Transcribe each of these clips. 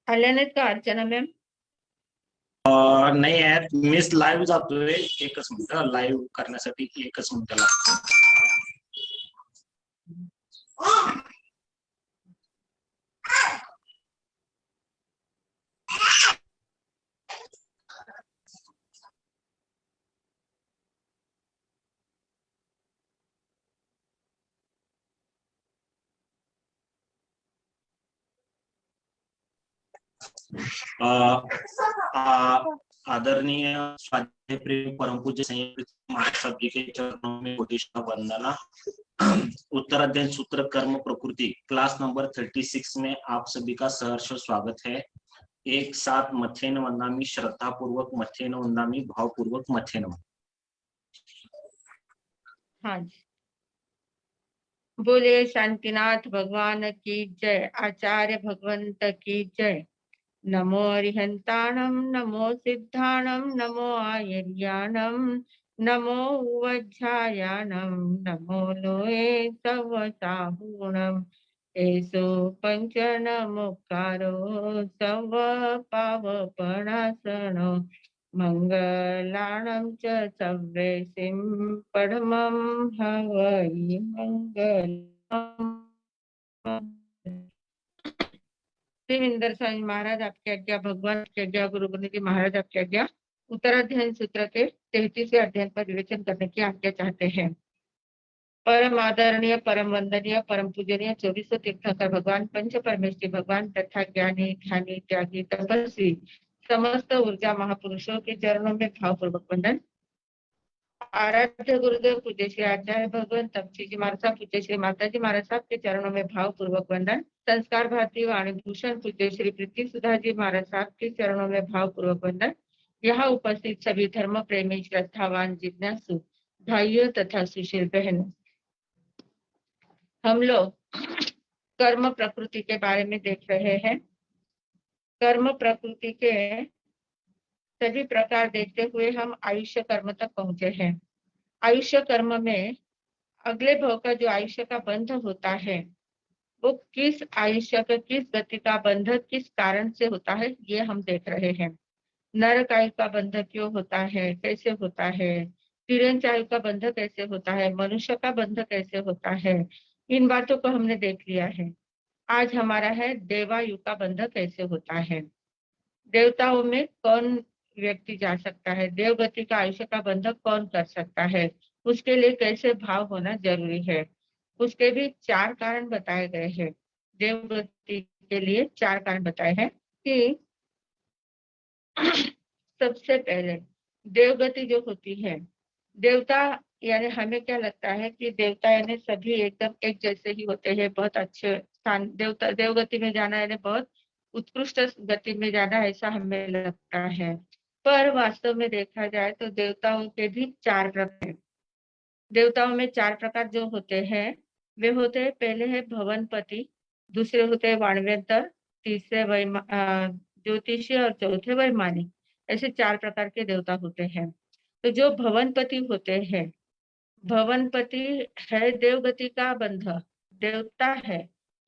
आल्या नाहीत का अर्चना मॅम? नाही आहेत, मीच लाईव्ह जातोय. एकच मिनिट, लाईव्ह करण्यासाठी एकच मिनिट लागतो. आदरणीय स्वाध्यायप्रिय परमपूज्य संयुक्त महाराष्ट्र के चरणों में कोटिशा वंदना। उत्तराध्ययन सूत्र कर्म प्रकृति क्लास नंबर 36 में आप सभी का सहर्ष स्वागत है। एक साथ मथेन वंदामी, श्रद्धा पूर्वक मथेन वंदामी, भाव पूर्वक मथेन वंदामी। हाँ जी, बोले शांतिनाथ भगवान की जय, आचार्य भगवंत की जय। नमो अरिहंताणं, नमो सिद्धाणं, नमो आयर्याणं, नमो वज्रायाणं, नमो लोये सवसाहुणम्। एसो पंचनमुखारो सव पावपणासनो, मंगलाणं च सव्येसिं परमं हवै मंगलम्। देवेंद्र स्वामी महाराज आपकी आज्ञा, भगवान की आज्ञा, गुरु गोविंद जी महाराज आपकी आज्ञा। उत्तराध्ययन सूत्र के 33वें अध्ययन पर विवेचन करने की आज्ञा चाहते हैं। परम आदरणीय, परम वंदनीय, परम पूजनीय 24 तीर्थंकर भगवान, पंच परमेश्वरी भगवान तथा ज्ञानी, ध्यानी, त्यागी, तपस्वी समस्त ऊर्जा महापुरुषों के चरणों में भावपूर्वक वंदन। आराध्य गुरुदेव पूज्य श्री आचार्य भगवान तपसी जी महाराज साहब, पूज्य श्री माता जी महाराज साहब के चरणों में भावपूर्वक वंदन। संस्कार भारती वाणी भूषण पूज्य श्री प्रीति सुधा जी महाराज साहब के चरणों में भावपूर्वक वंदन। यहाँ उपस्थित सभी धर्म प्रेमी, श्रद्धावान, जिज्ञासु भाइयों तथा सुशील बहनों, हम लोग कर्म प्रकृति के बारे में देख रहे हैं। कर्म प्रकृति के सभी प्रकार देखते हुए हम आयुष्य कर्म तक पहुंचे हैं। आयुष्य कर्म में अगले भव का जो आयुष्य का बंध होता है, वो किस आयुष्य का, किस गति का बंध किस कारण से होता है, ये हम देख रहे हैं। नरक आयु का बंध क्यों होता है, कैसे होता है, तिरंज आयु का बंध कैसे होता है, मनुष्य का बंध कैसे होता है, इन बातों को हमने देख लिया है। आज हमारा है देवायु का बंध कैसे होता है। देवताओं में कौन व्यक्ति जा सकता है, देवगति का आयुष्य का बंध कौन कर सकता है, उसके लिए कैसे भाव होना जरूरी है, उसके भी 4 कारण बताए गए हैं। देवगति के लिए 4 कारण बताए हैं कि सबसे पहले देवगति जो होती है, देवता यानी हमें क्या लगता है कि देवता यानी सभी एकदम एक जैसे ही होते हैं, बहुत अच्छे स्थान, देवता देवगति में जाना यानी बहुत उत्कृष्ट गति में जाना, ऐसा हमें लगता है। पर वास्तव में देखा जाए तो देवताओं के भी 4 प्रकार हैं। देवताओं में 4 प्रकार जो होते हैं वे होते हैं, पहले है भवनपति, दूसरे होते हैं वाणव्यंतर, तीसरे ज्योतिषी और चौथे वैमानिक। ऐसे 4 प्रकार के देवता होते हैं। तो जो भवनपति होते हैं, भवनपति है देवगति का बंध, देवता है,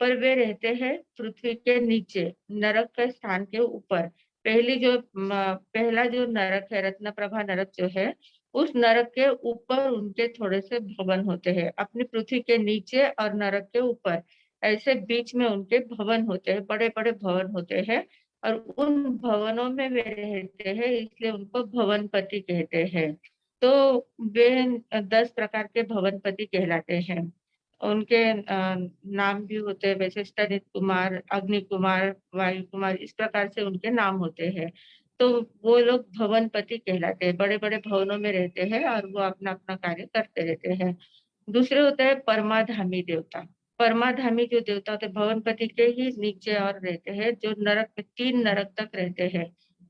पर वे रहते हैं पृथ्वी के नीचे, नरक के स्थान के ऊपर। पहला जो नरक है, रत्नप्रभा नरक जो है, उस नरक के ऊपर उनके थोड़े से भवन होते हैं, अपनी पृथ्वी के नीचे और नरक के ऊपर, ऐसे बीच में उनके भवन होते हैं, बड़े बड़े भवन होते हैं, और उन भवनों में वे रहते हैं, इसलिए उनको भवनपति कहते हैं। तो वे 10 प्रकार के भवनपति कहलाते हैं। उनके नाम भी होते हैं, वैसे स्तनित कुमार, अग्नि कुमार, वायु कुमार, इस प्रकार से उनके नाम होते हैं। तो वो लोग भवनपति कहलाते हैं, बड़े बड़े भवनों में रहते हैं और वो अपना अपना कार्य करते रहते हैं। दूसरे होते हैं परमाधामी देवता। परमाधामी जो देवता होते हैं, भवनपति के ही नीचे और रहते हैं, जो नरक में 3 नरक तक रहते हैं,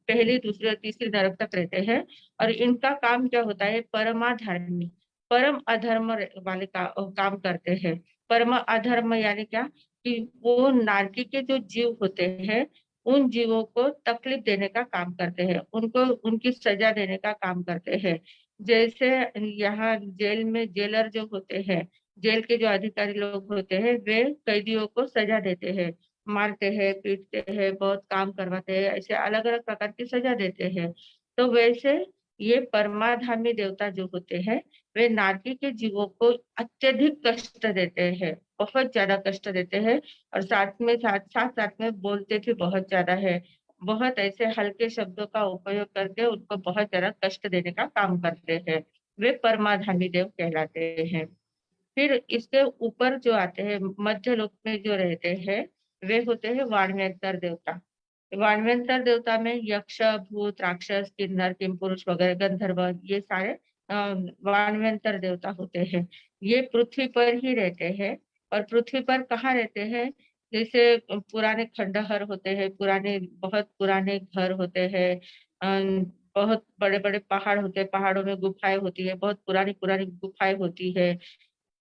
पहली, दूसरी और तीसरी नरक तक रहते हैं। और इनका काम क्या होता है, परमाधर्मी, परम अधर्म वाले काम करते हैं। परम अधर्म यानी क्या, कि वो नारकी के जो जीव होते हैं, उन जीवों को तकलीफ देने का काम करते हैं, उनको उनकी सजा देने का काम करते हैं। जैसे यहाँ जेल में जेलर जो होते हैं, जेल के जो अधिकारी लोग होते हैं, वे कैदियों को सजा देते हैं। मारते हैं, पीटते हैं, बहुत काम करवाते हैं, ऐसे अलग-अलग प्रकार की सजा देते हैं। तो वैसे ये परमाधामी देवता जो होते हैं, वे नारकी के जीवों को अत्यधिक कष्ट देते हैं, बहुत ज़्यादा कष्ट देते हैं और साथ-साथ में बोलते भी बहुत ज़्यादा है। बहुत ऐसे हल्के शब्दों का उपयोग करके उनको बहुत ज़्यादा कष्ट देने का काम करते हैं। वे परमाधामी देव कहलाते हैं। फिर इसके ऊपर जो आते हैं, मध्य लोक में जो रहते हैं, वे होते हैं वाणव्यंतर देवता। वाणव्यंतर देवता में यक्ष, भूत, राक्षस, किन्नर, किमपुरुष वगैरह गंधर्व ये सारे अ, वाणव्यंतर देवता होते हैं। ये पृथ्वी पर ही रहते हैं और पृथ्वी पर कहाँ रहते हैं? जैसे पुराने खंडहर होते हैं, पुराने बहुत पुराने घर होते हैं, बहुत बड़े-बड़े पहाड़ होते हैं, पहाड़ों में गुफाएँ होती है, बहुत पुरानी-पुरानी गुफाएँ होती है।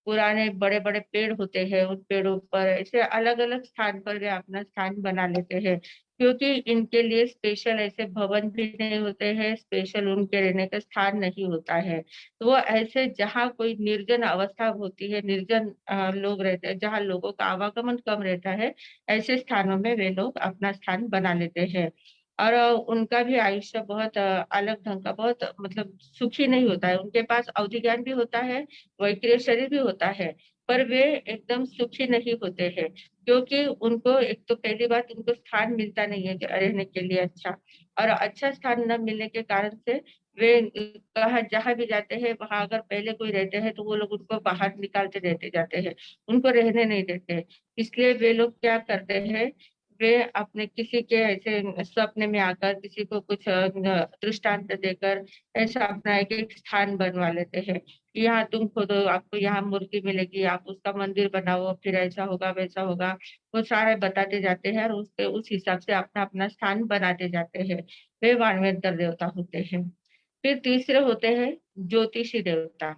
पुराने बड़े-बड़े पेड़ होते हैं, उन पेड़ों पर ऐसे अलग-अलग स्थान पर वे अपना स्थान बना लेते हैं, क्योंकि इनके लिए स्पेशल ऐसे भवन भी नहीं होते हैं, स्पेशल उनके रहने का स्थान नहीं होता है। तो वो ऐसे जहाँ कोई निर्जन अवस्था होती है, निर्जन लोग रहते हैं, जहाँ लोगों का आवागमन कम रहता है, ऐसे स्थानों में वे लोग अपना स्थान बना लेते हैं। और उनका भी आयुष्य बहुत अलग ढंग का बहुत मतलब सुखी नहीं होता है, उनके पास अवधि ज्ञान भी होता है, वैक्रिय शरीर भी होता है, पर वे एकदम सुखी नहीं होते हैं, क्योंकि उनको एक तो पहली बात उनको स्थान मिलता नहीं है रहने के लिए अच्छा और अच्छा स्थान न मिलने के कारण से वे कहाँ जहाँ भी जाते हैं, वहाँ अगर पहले कोई रहते हैं, तो वो लोग उनको बाहर निकालते देते जाते हैं, उनको रहने नहीं देते। इसलिए वे लोग क्या करते हैं, वे अपने किसी के ऐसे स्वप्न में आकर किसी को कुछ दृष्टांत देकर ऐसा अपना एक-एक स्थान बनवा लेते हैं। यहाँ तुम खोदो, आपको यहाँ मूर्ति मिलेगी, आप उसका मंदिर बनाओ, फिर ऐसा होगा, वैसा होगा। वो सारे बताते जाते हैं और उसके उस हिसाब से अपना-अपना स्थान बनाते जाते हैं। वे वाणवेंतर देवता होते हैं। फिर तीसरे होते हैं ज्योतिषी देवता।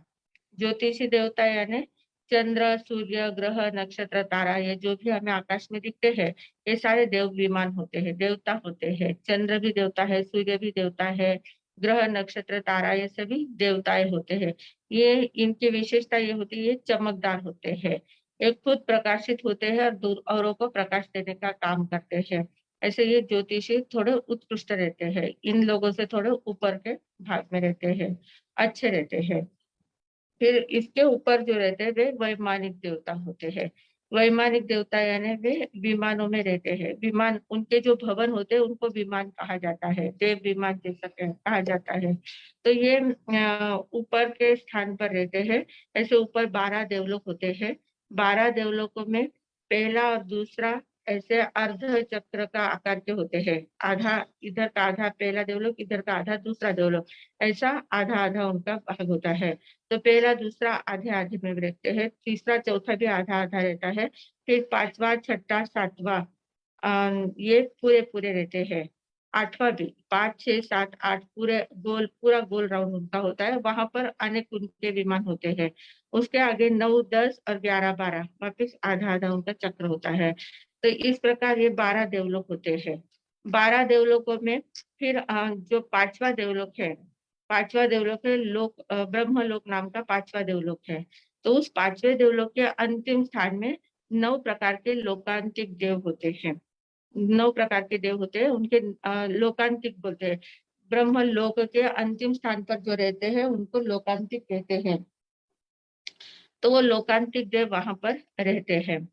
ज्योतिषी देवता यानी चंद्र, सूर्य, ग्रह, नक्षत्र, तारा ये जो भी हमें आकाश में दिखते हैं, ये सारे देव विमान होते हैं, देवता होते हैं। चंद्र भी देवता है, सूर्य भी देवता है, ग्रह, नक्षत्र, तारा ये सभी देवताएँ होते हैं। ये इनकी विशेषता ये होती है, ये चमकदार होते हैं। ये खुद प्रकाशित होते हैं और दूर औरों को प्रकाश देने का काम करते हैं। ऐसे ये ज्योतिषी थोड़े उत्कृष्ट रहते हैं, इन लोगों से थोड़े ऊपर के भाग में रहते हैं, अच्छे रहते हैं। फिर इसके ऊपर जो रहते हैं वे वैमानिक देवता होते हैं। वैमानिक देवता यानी वे विमानों में रहते हैं। विमान उनके जो भवन होते हैं उनको विमान कहा जाता है, देव विमान जैसा कहा जाता है। तो ये ऊपर के स्थान पर रहते हैं। ऐसे ऊपर 12 देवलोक होते हैं। 12 देवलोकों में पहला और दूसरा ऐसे अर्ध चक्र का आकार के होते हैं। आधा इधर का आधा पहला देवलोक, इधर का आधा दूसरा देवलोक, ऐसा आधा-आधा उनका भाग होता है। तो पहला, दूसरा आधे-आधे में रहते हैं, तीसरा, चौथा भी आधा-आधा रहता है, फिर 5वां, छठा, 7वां ये पूरे-पूरे रहते हैं। 8वां भी 5, 6, 7, 8 पूरा गोल राउंड उनका होता है, वहाँ पर अनेक उनके विमान होते हैं। उसके आगे 9, 10 और 11, 12 वापिस आधा-आधा उनका चक्र होता है। तो इस प्रकार ये 12 देवलोक होते हैं। 12 देवलोकों में फिर जो 5वां देवलोक है 5वां देवलोक है ब्रह्मलोक नाम का 5वां देवलोक है। तो उस 5वें देवलोक के अंतिम स्थान में 9 प्रकार के लोकांतिक देव होते हैं। 9 प्रकार के देव होते हैं, उनके लोकांतिक बोलते हैं। ब्रह्मलोक के अंतिम स्थान पर जो रहते हैं, उनको लोकांतिक कहते हैं। तो वो लोकांतिक देव वहाँ पर रहते हैं।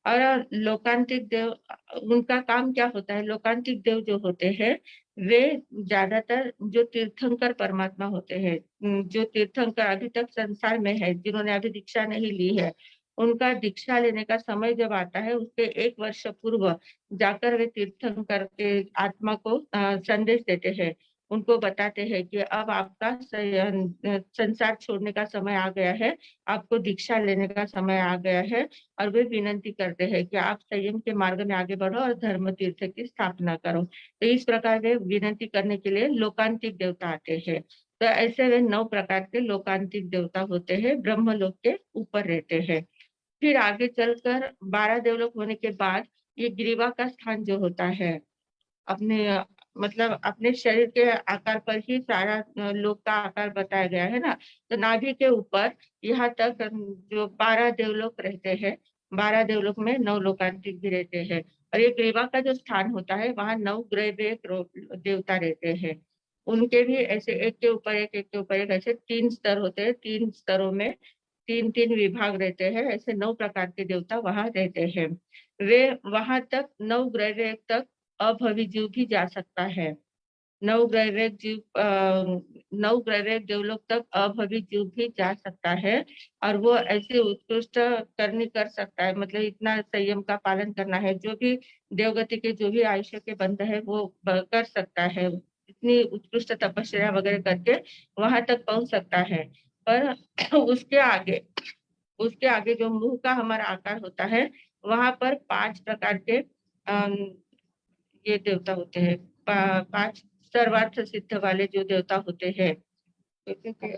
और लोकांतिक देव उनका काम क्या होता है? लोकांतिक देव जो होते हैं, वे ज़्यादातर जो तीर्थंकर परमात्मा होते हैं, जो तीर्थंकर अभी तक संसार में है, जिन्होंने अभी दीक्षा नहीं ली है, उनका दीक्षा लेने का समय जब आता है, उसके 1 वर्ष पूर्व जाकर वे तीर्थंकर के आत्मा को संदेश देते हैं। उनको बताते हैं कि अब आपका संसार छोड़ने का समय आ गया है, आपको दीक्षा लेने का समय आ गया है और वे विनंती करते हैं कि आप संयम के मार्ग में आगे बढ़ो और धर्म तीर्थ की स्थापना करो। तो इस प्रकार वे विनंती करने के लिए लोकांतिक देवता आते हैं। तो ऐसे वे 9 प्रकार के लोकांतिक देवता होते हैं, ब्रह्मलोक के ऊपर रहते हैं। फिर आगे चलकर 12 देवलोक होने के बाद ये ग्रीवा का स्थान जो होता है, अपने मतलब अपने शरीर के आकार पर ही सारा लोक का आकार बताया गया है ना, तो नाभि के ऊपर यहाँ तक जो 12 देवलोक रहते हैं, 12 देवलोक में 9 लोकांतिक भी रहते हैं। और ये ग्रीवा का जो स्थान होता है वहाँ 9 ग्रह में देवता रहते हैं। उनके भी ऐसे एक के ऊपर एक के ऊपर एक ऐसे 3 स्तर होते हैं। 3 स्तरों में 3-3 विभाग रहते हैं। ऐसे 9 प्रकार के देवता वहाँ रहते हैं। वे वहाँ तक 9 ग्रह तक अभवी जीव भी जा सकता है। 9 ग्रह जीव 9 ग्रह देवलोक तक अभवी जीव भी जा सकता है और वो ऐसे उत्कृष्ट करनी कर सकता है। मतलब इतना संयम का पालन करना है, जो भी देवगति के जो भी आयुष्य के बंध है वो कर सकता है। इतनी उत्कृष्ट तपस्या वगैरह करके वहां तक पहुंच सकता है। पर उसके आगे जो मुंह का हमारा आकार होता है, वहां पर 5 प्रकार के ये देवता होते हैं। 5 सर्वार्थ सिद्ध वाले जो देवता होते हैं,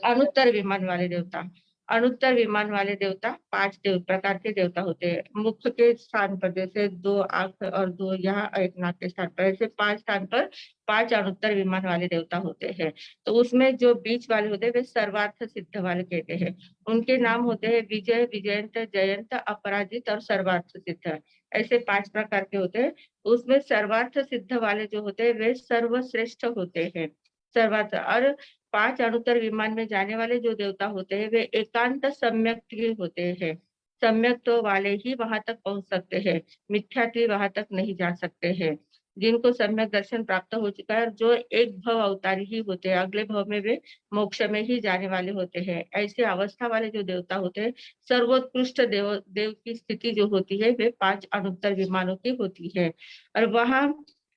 अनुत्तर विमान वाले देवता। अनुत्तर विमान वाले देवता 5 प्रकार के देवता होते हैं। मुख के स्थान पर जैसे 2 आंख और 2 यहाँ, एक नाक के स्थान पर, ऐसे 5 स्थान पर 5 अनुत्तर विमान वाले देवता होते हैं। तो उसमें जो बीच वाले होते हैं वे सर्वार्थ सिद्ध वाले कहते हैं। उनके नाम होते हैं विजय, विजयंत, जयंत, अपराजित और सर्वार्थ सिद्ध। ऐसे 5 प्रकार के होते हैं। उसमें सर्वार्थ सिद्ध वाले जो होते हैं वे सर्वश्रेष्ठ होते हैं। सर्वार्थ और 5 अनुत्तर विमान में जाने वाले जो देवता होते हैं वे एकांत सम्यक होते हैं। सम्यक तो वाले ही वहां तक पहुंच सकते हैं, मिथ्यात्व वहां तक नहीं जा सकते हैं। जिनको सम्यक दर्शन प्राप्त हो चुका है, जो एक भव अवतारी ही होते हैं, अगले भव में वे मोक्ष में ही जाने वाले होते हैं। ऐसे अवस्था वाले जो देवता होते हैं, सर्वोत्कृष्ट देव की स्थिति जो होती है वे 5 अनुत्तर विमानों की होती है। और वहाँ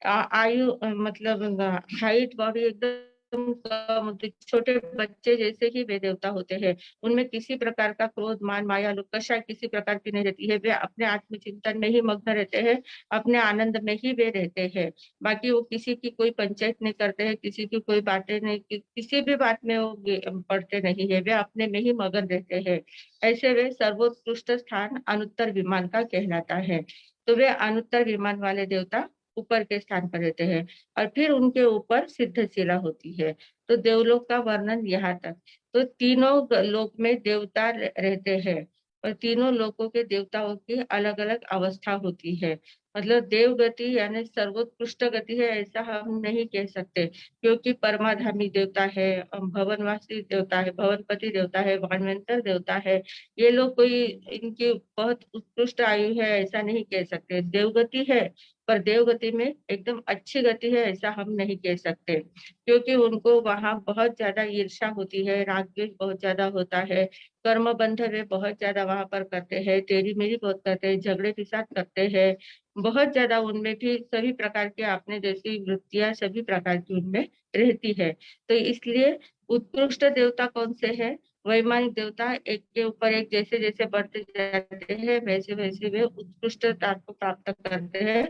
आयु मतलब हाइट बॉडी एकदम कम होती, छोटे बच्चे जैसे ही वे देवता होते हैं। उनमें किसी प्रकार का क्रोध, मान, माया, लोकषा किसी प्रकार की नहीं रहती है। वे अपने आत्मचिंतन में ही मग्न रहते हैं, अपने आनंद में ही वे रहते हैं। बाकी वो किसी की कोई पंचायत नहीं करते हैं, किसी की कोई बातें नहीं, किसी भी बात में वो पढ़ते नहीं है, वे अपने में ही मगन रहते हैं। ऐसे वे सर्वोत्कृष्ट स्थान अनुत्तर विमान का कहलाता है। तो वे अनुत्तर विमान वाले देवता ऊपर के स्थान पर रहते हैं। और फिर उनके ऊपर सिद्धशिला होती है। तो देवलोक का वर्णन यहाँ तक। तो तीनों लोक में देवता रहते हैं और तीनों लोकों के देवताओं की अलग अलग अवस्था होती है। मतलब देव गति यानी सर्वोत्कृष्ट गति है ऐसा हम नहीं कह सकते, क्योंकि परमाधामी देवता है, भवनवासी देवता है, भवनपति देवता है, वाणवंतर देवता है। ये लोग कोई इनकी बहुत उत्कृष्ट आयु है ऐसा नहीं कह सकते। देवगति है, पर देवगति में एकदम अच्छी गति है ऐसा हम नहीं कह सकते, क्योंकि उनको वहां बहुत ज्यादा ईर्ष्या होती है, राग द्वेष बहुत ज्यादा होता है, कर्म बंध वे बहुत ज्यादा वहां पर करते हैं, तेरी मेरी बहुत करते हैं, झगड़े फिसाद करते हैं। बहुत ज्यादा उनमें भी सभी प्रकार की आपने जैसी वृत्तियां सभी प्रकार की उनमें रहती है। तो इसलिए उत्कृष्ट देवता कौन से है? वैमानिक देवता एक के ऊपर एक जैसे जैसे बढ़ते जाते हैं वैसे वैसे वे उत्कृष्टता को प्राप्त करते हैं।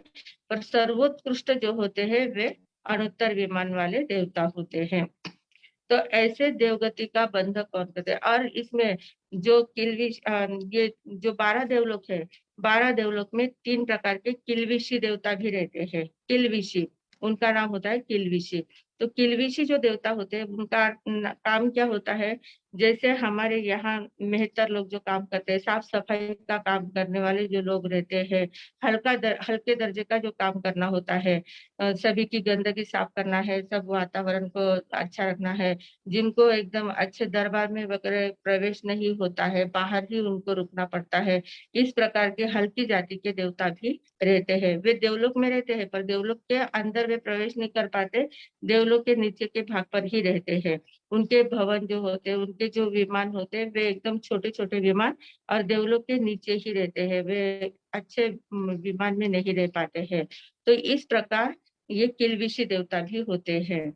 पर सर्वोत्कृष्ट जो होते हैं वे अनुत्तर विमान वाले देवता होते हैं। तो ऐसे देवगति का बंध कौन करते हैं? और इसमें जो ये जो 12 देवलोक है, 12 देवलोक में 3 प्रकार के किलविशी देवता भी रहते हैं। किलविशी, उनका नाम होता है किलविशी। तो किलविशी जो देवता होते हैं उनका काम क्या होता है? जैसे हमारे यहाँ मेहतर लोग जो काम करते हैं, साफ सफाई का काम करने वाले जो लोग रहते हैं, हल्के दर्जे का जो काम करना होता है, सभी की गंदगी साफ करना है, सब वातावरण को अच्छा रखना है, जिनको एकदम अच्छे दरबार में वगैरह प्रवेश नहीं होता है, बाहर ही उनको रुकना पड़ता है, इस प्रकार के हल्की जाति के देवता भी रहते हैं। वे देवलोक में रहते हैं पर देवलोक के अंदर वे प्रवेश नहीं कर पाते, देवलोक के नीचे के भाग पर ही रहते हैं। उनके भवन जो होते हैं, उनके जो विमान होते हैं वे एकदम छोटे छोटे विमान और देवलोक के नीचे ही रहते हैं, वे अच्छे विमान में नहीं रह पाते हैं। तो इस प्रकार ये किलविशी देवता भी होते हैं।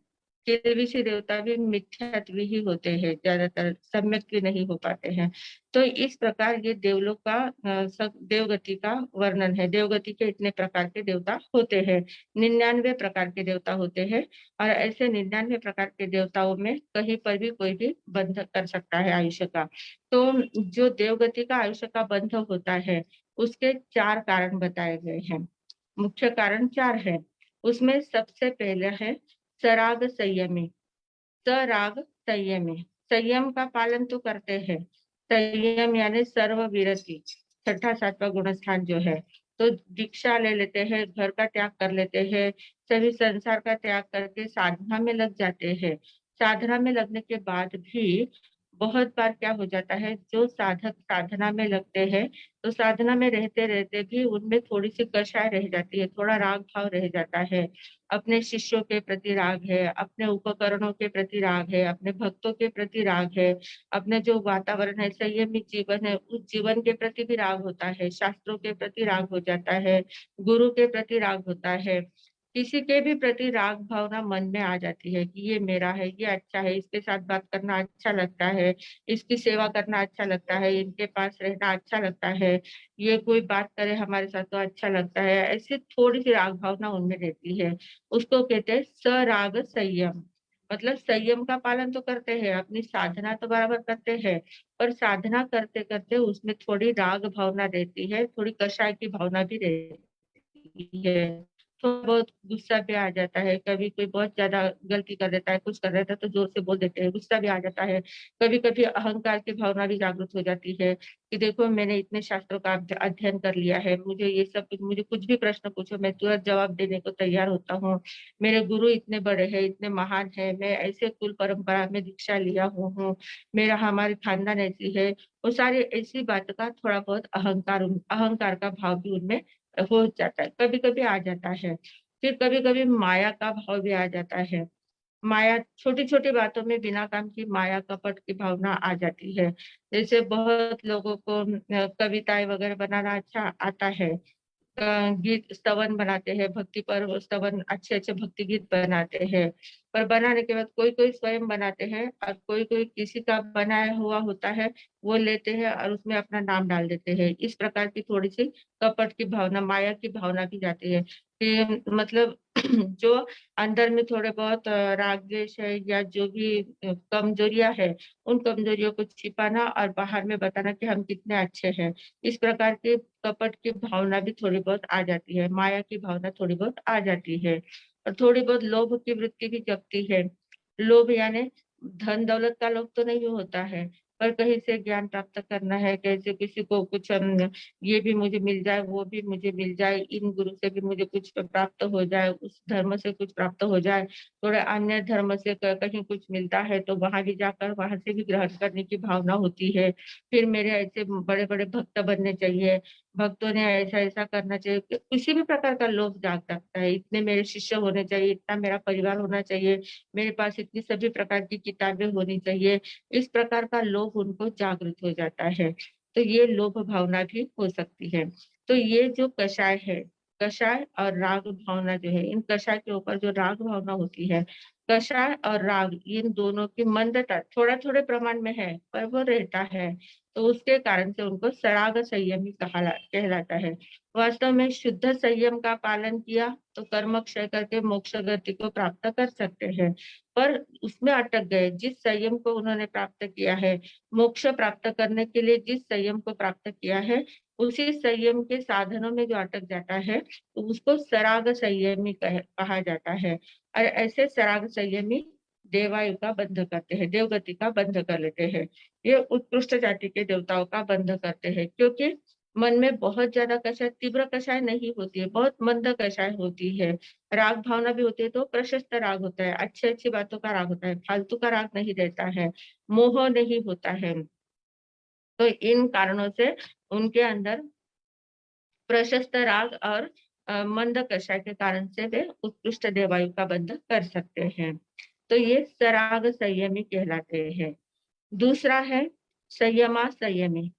किलविशी देवता भी मिथ्यात्व ही होते हैं, ज्यादातर सम्यक भी नहीं हो पाते हैं। तो इस प्रकार ये देवलोक का देवगति का वर्णन है। देवगति के इतने प्रकार के देवता होते हैं, 99 प्रकार के देवता होते हैं। और ऐसे 99 प्रकार के देवताओं में कहीं पर भी कोई भी बंध कर सकता है आयुष्य का। तो जो देवगति का आयुष्य का बंध होता है उसके 4 कारण बताए गए हैं। मुख्य कारण 4 है। उसमें सबसे पहला है सराग संयमी। सराग संयमी, संयम का पालन तो करते हैं। संयम यानी सर्व विरति, छठा 7वां गुण स्थान जो है, तो दीक्षा ले लेते हैं, घर का त्याग कर लेते हैं, सभी संसार का त्याग करके साधना में लग जाते हैं। साधना में लगने के बाद भी बहुत बार क्या हो जाता है, जो साधक साधना में लगते हैं, तो साधना में रहते-रहते भी उनमें थोड़ी-सी कषाय रह जाती है, थोड़ा राग भाव रह जाता है। अपने शिष्यों के प्रति राग है, अपने उपकरणों के प्रति राग है, अपने भक्तों के प्रति राग है, अपने जो वातावरण है, संयमित जीवन है, उस जीवन के प्रति भी राग होता है, शास्त्रों के प्रति राग हो जाता है, गुरु के प्रति राग होता है। किसी के भी प्रति राग भावना मन में आ जाती है कि ये मेरा है, ये अच्छा है, इसके साथ बात करना अच्छा लगता है, इसकी सेवा करना अच्छा लगता है, इनके पास रहना अच्छा लगता है, ये कोई बात करे हमारे साथ तो अच्छा लगता है, ऐसी थोड़ी-सी राग भावना उनमें रहती है। उसको कहते हैं सराग संयम। मतलब संयम का पालन तो करते हैं, अपनी साधना तो बराबर करते हैं, पर साधना करते-करते उसमें थोड़ी राग भावना रहती है, थोड़ी कषाय की भावना भी रहती है। थोड़ा बहुत गुस्सा भी आ जाता है, कभी कोई बहुत ज़्यादा गलती कर देता है, कुछ कर देता है तो ज़ोर से बोल देते हैं, गुस्सा भी आ जाता है। कभी-कभी अहंकार की भावना भी जागृत हो जाती है कि देखो मैंने इतने शास्त्रों का अध्ययन कर लिया है, मुझे कुछ भी प्रश्न पूछो मैं तुरंत जवाब देने को तैयार होता हूँ। मेरे गुरु इतने बड़े हैं, इतने महान हैं, मैं ऐसे कुल परंपरा में दीक्षा लिया हूँ, मेरा हमारी खानदान ऐसी है। वो सारी ऐसी बात का थोड़ा बहुत अहंकार का भाव भी उनमें हो जाता है, कभी-कभी आ जाता है। फिर कभी-कभी माया का भाव भी आ जाता है। माया छोटी-छोटी बातों में बिना काम की माया कपट की भावना आ जाती है। जैसे बहुत लोगों को कविताएँ वगैरह बनाना अच्छा आता है। गीत स्तवन बनाते हैं, भक्ति पर स्तवन अच्छे-अच्छे भक्ति गीत बनाते हैं। पर बनाने के बाद कोई-कोई स्वयं बनाते हैं और कोई-कोई किसी का बनाया हुआ होता है, वो लेते हैं और उसमें अपना नाम डाल देते हैं। इस प्रकार की थोड़ी-सी कपट की भावना, माया की भावना भी जाती है कि मतलब जो अंदर में थोड़े बहुत राग द्वेष है या जो भी कमजोरियाँ है, उन कमजोरियों को छिपाना और बाहर में बताना कि हम कितने अच्छे हैं। इस प्रकार के कपट की भावना भी थोड़ी बहुत आ जाती है, माया की भावना थोड़ी बहुत आ जाती है और थोड़ी बहुत लोभ की वृत्ति भी जगती है। लोभ यानी धन दौलत का लोभ तो नहीं होता है, पर कहीं से ज्ञान प्राप्त करना है, कैसे किसी को कुछ ये भी मुझे मिल जाए, वो भी मुझे मिल जाए, इन गुरु से भी मुझे कुछ प्राप्त हो जाए, उस धर्म से कुछ प्राप्त हो जाए, थोड़ा अन्य धर्म से कहीं कुछ मिलता है तो वहां भी जाकर वहां से भी ग्रहण करने की भावना होती है। फिर मेरे ऐसे बड़े-बड़े भक्त बनने चाहिए, भक्तों ने ऐसा-ऐसा करना चाहिए। किसी भी प्रकार का लोभ जाग सकता है, इतने मेरे शिष्य होने चाहिए, इतना मेरा परिवार होना चाहिए, मेरे पास इतनी सभी प्रकार की किताबें होनी चाहिए। इस प्रकार का लोभ उनको जागृत हो जाता है। तो ये लोभ भावना भी हो सकती है। तो ये जो कषाय है, कषाय और राग भावना जो है, इन कषाय के ऊपर जो राग भावना होती है, कषाय और राग इन दोनों की मंदता थोड़ा-थोड़े प्रमाण में है, पर वो रहता है। तो उसके कारण से उनको सराग संयमी कहलाता है। वास्तव में शुद्ध संयम का पालन किया तो कर्म क्षय करके मोक्ष गति को प्राप्त कर सकते हैं। पर उसमें अटक गए, जिस संयम को उन्होंने प्राप्त किया है, मोक्ष प्राप्त करने के लिए जिस संयम को प्राप्त किया है, उसी संयम के साधनों में जो अटक जाता है, तो उसको सराग संयमी कहा जाता है। और ऐसे सराग संयमी देवायु का बंध करते हैं, देवगति का बंध कर लेते हैं। ये उत्कृष्ट जाति के देवताओं का बंध करते हैं क्योंकि मन में बहुत ज्यादा कषाय तीव्र कषाय नहीं होती है, बहुत मंद कषाय होती है। राग भावना भी होती है तो प्रशस्त राग होता है, अच्छी अच्छी बातों का राग होता है, फालतू का राग नहीं रहता है, मोह नहीं होता है। तो इन कारणों से उनके अंदर प्रशस्त राग और मंद कषाय के कारण से वे उत्कृष्ट देवायु का बंध कर सकते हैं। तो ये सराग संयमी कहलाते हैं। दूसरा है संयमा संयमी।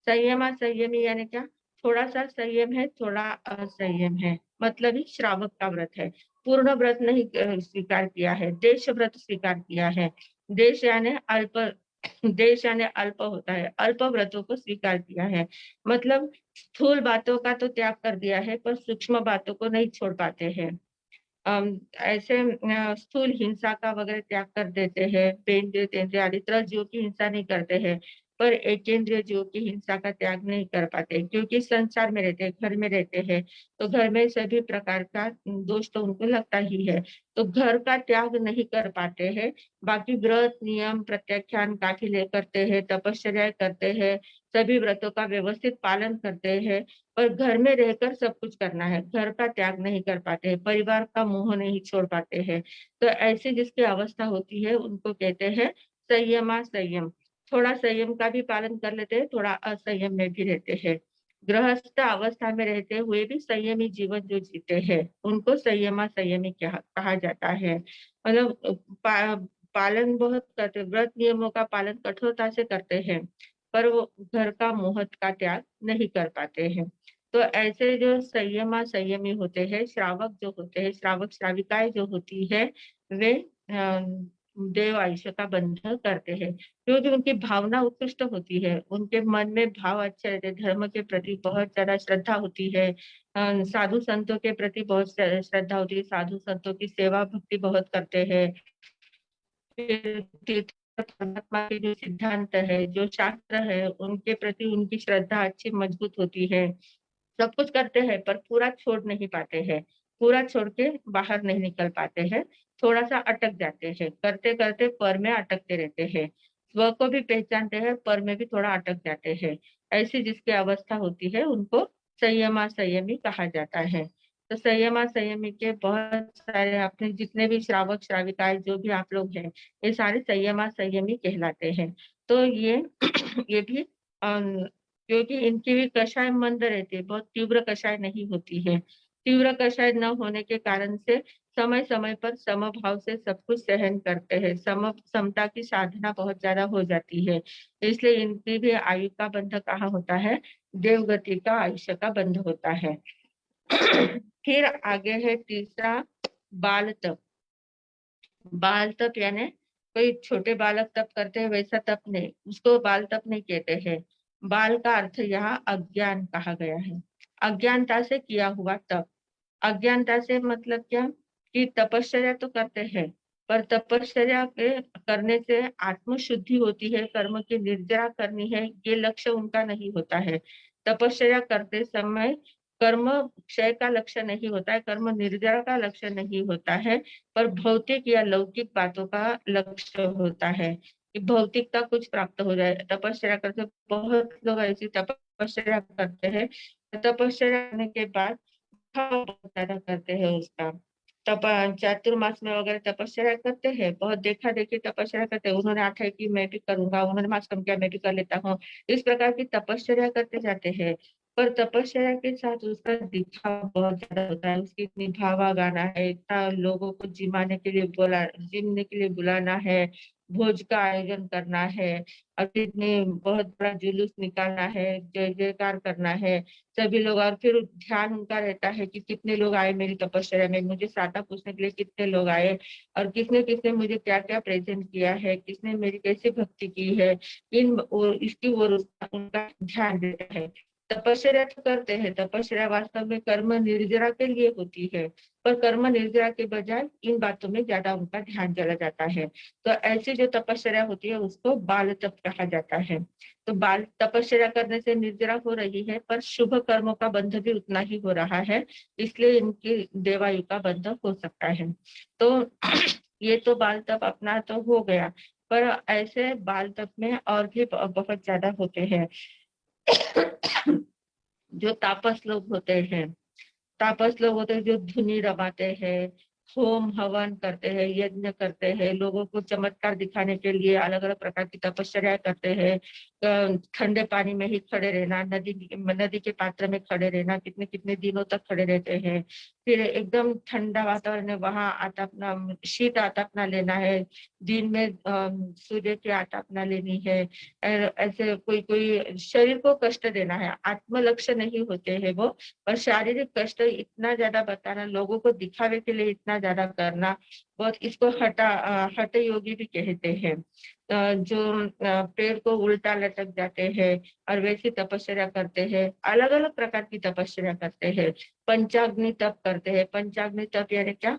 संयमा संयमी यानी क्या? थोड़ा-सा संयम है, थोड़ा असंयम है। मतलब ही श्रावक का व्रत है। पूर्ण व्रत नहीं स्वीकार किया है, देश व्रत स्वीकार किया है। देश यानी अल्प देश यानी अल्प होता है, अल्प व्रतों को स्वीकार किया है। मतलब स्थूल बातों का तो त्याग कर दिया है, पर सूक्ष्म बातों को नहीं छोड़ पाते हैं। ऐसे स्थूल हिंसा का वगैरह त्याग कर देते हैं, पेंजे-तेंजे आदि तरह जीवों की हिंसा नहीं करते हैं। पर एकेंद्रिय जीव की हिंसा का त्याग नहीं कर पाते, क्योंकि संसार में रहते हैं, घर में रहते हैं, तो घर में सभी प्रकार का दोष तो उनको लगता ही है, तो घर का त्याग नहीं कर पाते हैं। बाकी व्रत नियम प्रत्याख्यान काफी ले करते हैं, तपश्चर्या करते हैं, सभी व्रतों का व्यवस्थित पालन करते हैं, पर घर में रहकर सब कुछ करना है, घर का त्याग नहीं कर पाते हैं, परिवार का मोह नहीं छोड़ पाते हैं। तो ऐसे जिसकी अवस्था होती है उनको कहते हैं संयमा संयम। थोड़ा संयम का भी पालन कर लेते हैं, थोड़ा असंयम में भी रहते हैं। गृहस्थ अवस्था में रहते हुए भी संयमी जीवन जो जीते हैं, उनको संयमा संयमी कहा जाता है। मतलब पालन बहुत करते, व्रत नियमों का पालन कठोरता से करते हैं, पर वो घर का मोह का त्याग नहीं कर पाते हैं। तो ऐसे जो संयमा संयमी होते हैं, श्रावक जो होते हैं, श्रावक श्राविकाएं जो होती है, वे देव आयुष्य का बंधन करते हैं, क्योंकि उनकी भावना उत्कृष्ट होती है, उनके मन में भाव अच्छे रहते, धर्म के प्रति बहुत ज्यादा श्रद्धा होती है, साधु संतों के प्रति बहुत श्रद्धा होती है, साधु संतों की सेवा भक्ति बहुत करते हैं। फिर तीर्थ परमात्मा के जो सिद्धांत है, जो शास्त्र है, उनके प्रति उनकी श्रद्धा अच्छी मजबूत होती है। सब कुछ करते हैं पर पूरा छोड़ नहीं पाते हैं, पूरा छोड़ के बाहर नहीं निकल पाते हैं, थोड़ा सा अटक जाते हैं, करते करते पर में अटकते रहते हैं, स्व को भी पहचानते हैं पर में भी थोड़ा अटक जाते हैं। ऐसी जिसकी अवस्था होती है उनको संयमा संयमी कहा जाता है। तो संयमा संयमी के बहुत सारे, अपने जितने भी श्रावक श्राविकाएं जो भी आप लोग हैं, ये सारे संयमा संयमी कहलाते हैं। तो ये ये भी क्योंकि इनकी भी कषाय मंद रहती है, बहुत तीव्र कषाय नहीं होती है। तीव्र कषाय न होने के कारण से समय समय पर समभाव से सब कुछ सहन करते हैं, समता की साधना बहुत ज्यादा हो जाती है, इसलिए इनकी भी आयु का बंध कहाँ होता है, देवगति का आयुष्य का बंध होता है। फिर आगे है तीसरा, बाल तप। बाल तप यानी कोई छोटे बालक तप करते हैं वैसा तप नहीं, उसको बाल तप नहीं कहते हैं। बाल का अर्थ यहाँ अज्ञान कहा गया है, अज्ञानता से किया हुआ तप। अज्ञानता से मतलब क्या, कि तपश्चर्या तो करते हैं, पर तपश्चर्या के करने से आत्म शुद्धि होती है, कर्म की निर्जरा करनी है, ये लक्ष्य उनका नहीं होता है। तपश्चर्या करते समय कर्म क्षय का लक्ष्य नहीं होता है, कर्म निर्जरा का लक्ष्य नहीं होता है, पर भौतिक या लौकिक बातों का लक्ष्य होता है, कि भौतिकता कुछ प्राप्त हो जाए। तपश्चर्या करते बहुत लोग ऐसी तपश्चर्या करते हैं, तपश्चर्या करने के बाद बहुत ज्यादा करते हैं उसका। तप चातुर्मास में वगैरह तपस्या करते हैं, बहुत देखा देखी तपस्या करते हैं, उन्होंने आठा कि मैं भी करूंगा, उन्होंने मास कम किया मैं भी कर लेता हूँ, इस प्रकार की तपस्या करते जाते हैं। पर तपस्या के साथ उसका दिखावा बहुत ज्यादा होता है, उसकी इतनी भावा गाना है, इतना लोगों को जिमाने के लिए जिमने के लिए बुलाना है, भोज का आयोजन करना है, और इतने बहुत बड़ा जुलूस निकालना है, जय जयकार करना है सभी लोग, और फिर ध्यान उनका रहता है कि कितने लोग आए मेरी तपस्या में, मुझे साधा पूछने के लिए कितने लोग आए, और किसने किसने मुझे क्या क्या प्रेजेंट किया है, किसने मेरी कैसी भक्ति की है, इसकी ओर उनका ध्यान देता है। तपस्या तो करते हैं, तपस्या वास्तव में कर्म निर्जरा के लिए होती है, पर कर्म निर्जरा के बजाय इन बातों में ज्यादा उनका ध्यान चला जाता है। तो ऐसी जो तपस्या होती है उसको बाल तप कहा जाता है। तो बाल तपस्या करने से निर्जरा हो रही है, पर शुभ कर्मों का बंध भी उतना ही हो रहा है, इसलिए इनकी देवायु का बंध हो सकता है। तो ये तो बाल तप अपना तो हो गया, पर ऐसे बाल तप में और भी बहुत ज्यादा होते हैं। जो तापस लोग होते हैं, तापस लोग होते हैं जो धुनी रमाते हैं, होम हवन करते हैं, यज्ञ करते हैं, लोगों को चमत्कार दिखाने के लिए अलग अलग प्रकार की तपस्या करते हैं। ठंडे पानी में ही खड़े रहना, नदी के पात्र में खड़े रहना, कितने कितने दिनों तक खड़े रहते हैं। फिर एकदम ठंडा वातावरण है, वहां आतापना शीत आतापना लेना है, दिन में सूर्य की आतापना लेनी है। ऐसे कोई कोई शरीर को कष्ट देना है, आत्म लक्ष्य नहीं होते हैं वो, और शारीरिक कष्ट इतना ज्यादा बताना, लोगों को दिखावे के लिए इतना ज्यादा करना, बहुत इसको हठ योगी भी कहते हैं। जो पेड़ को उल्टा लटक जाते हैं और वैसी तपस्या करते हैं, अलग अलग प्रकार की तपस्या करते हैं। पंचाग्नि तप करते हैं। पंचाग्नि तप यानी क्या,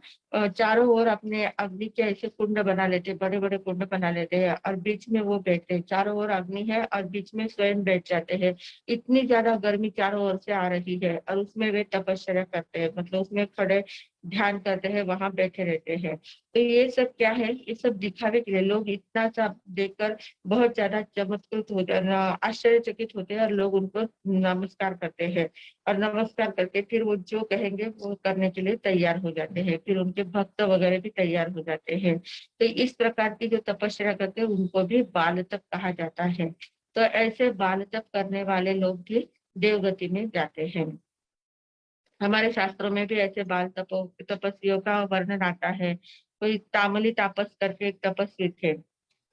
चारों ओर अपने अग्नि के ऐसे कुंड बना लेते, बड़े बड़े कुंड बना लेते हैं और बीच में वो बैठते हैं। चारों ओर अग्नि है और बीच में स्वयं बैठ जाते हैं। इतनी ज्यादा गर्मी चारों ओर से आ रही है और उसमें वे तपस्या करते हैं, मतलब उसमें खड़े ध्यान करते हैं, वहां बैठे रहते हैं। तो ये सब क्या है, ये सब दिखावे के लिए लोग इतना सा देखकर बहुत ज्यादा चमत्कृत हो जाते, आश्चर्यचकित होते हैं और लोग उनको नमस्कार करते हैं। और नमस्कार करके फिर वो जो कहेंगे वो करने के लिए तैयार हो जाते हैं, फिर उनके भक्त वगैरह भी तैयार हो जाते हैं। तो इस प्रकार की जो तपस्या करते हैं उनको भी बाल तप कहा जाता है। तो ऐसे बाल तप करने वाले लोग भी देवगति में जाते हैं। हमारे शास्त्रों में भी ऐसे बाल तपस्वियों का वर्णन आता है। कोई तामली तापस करके एक तपस्वी थे।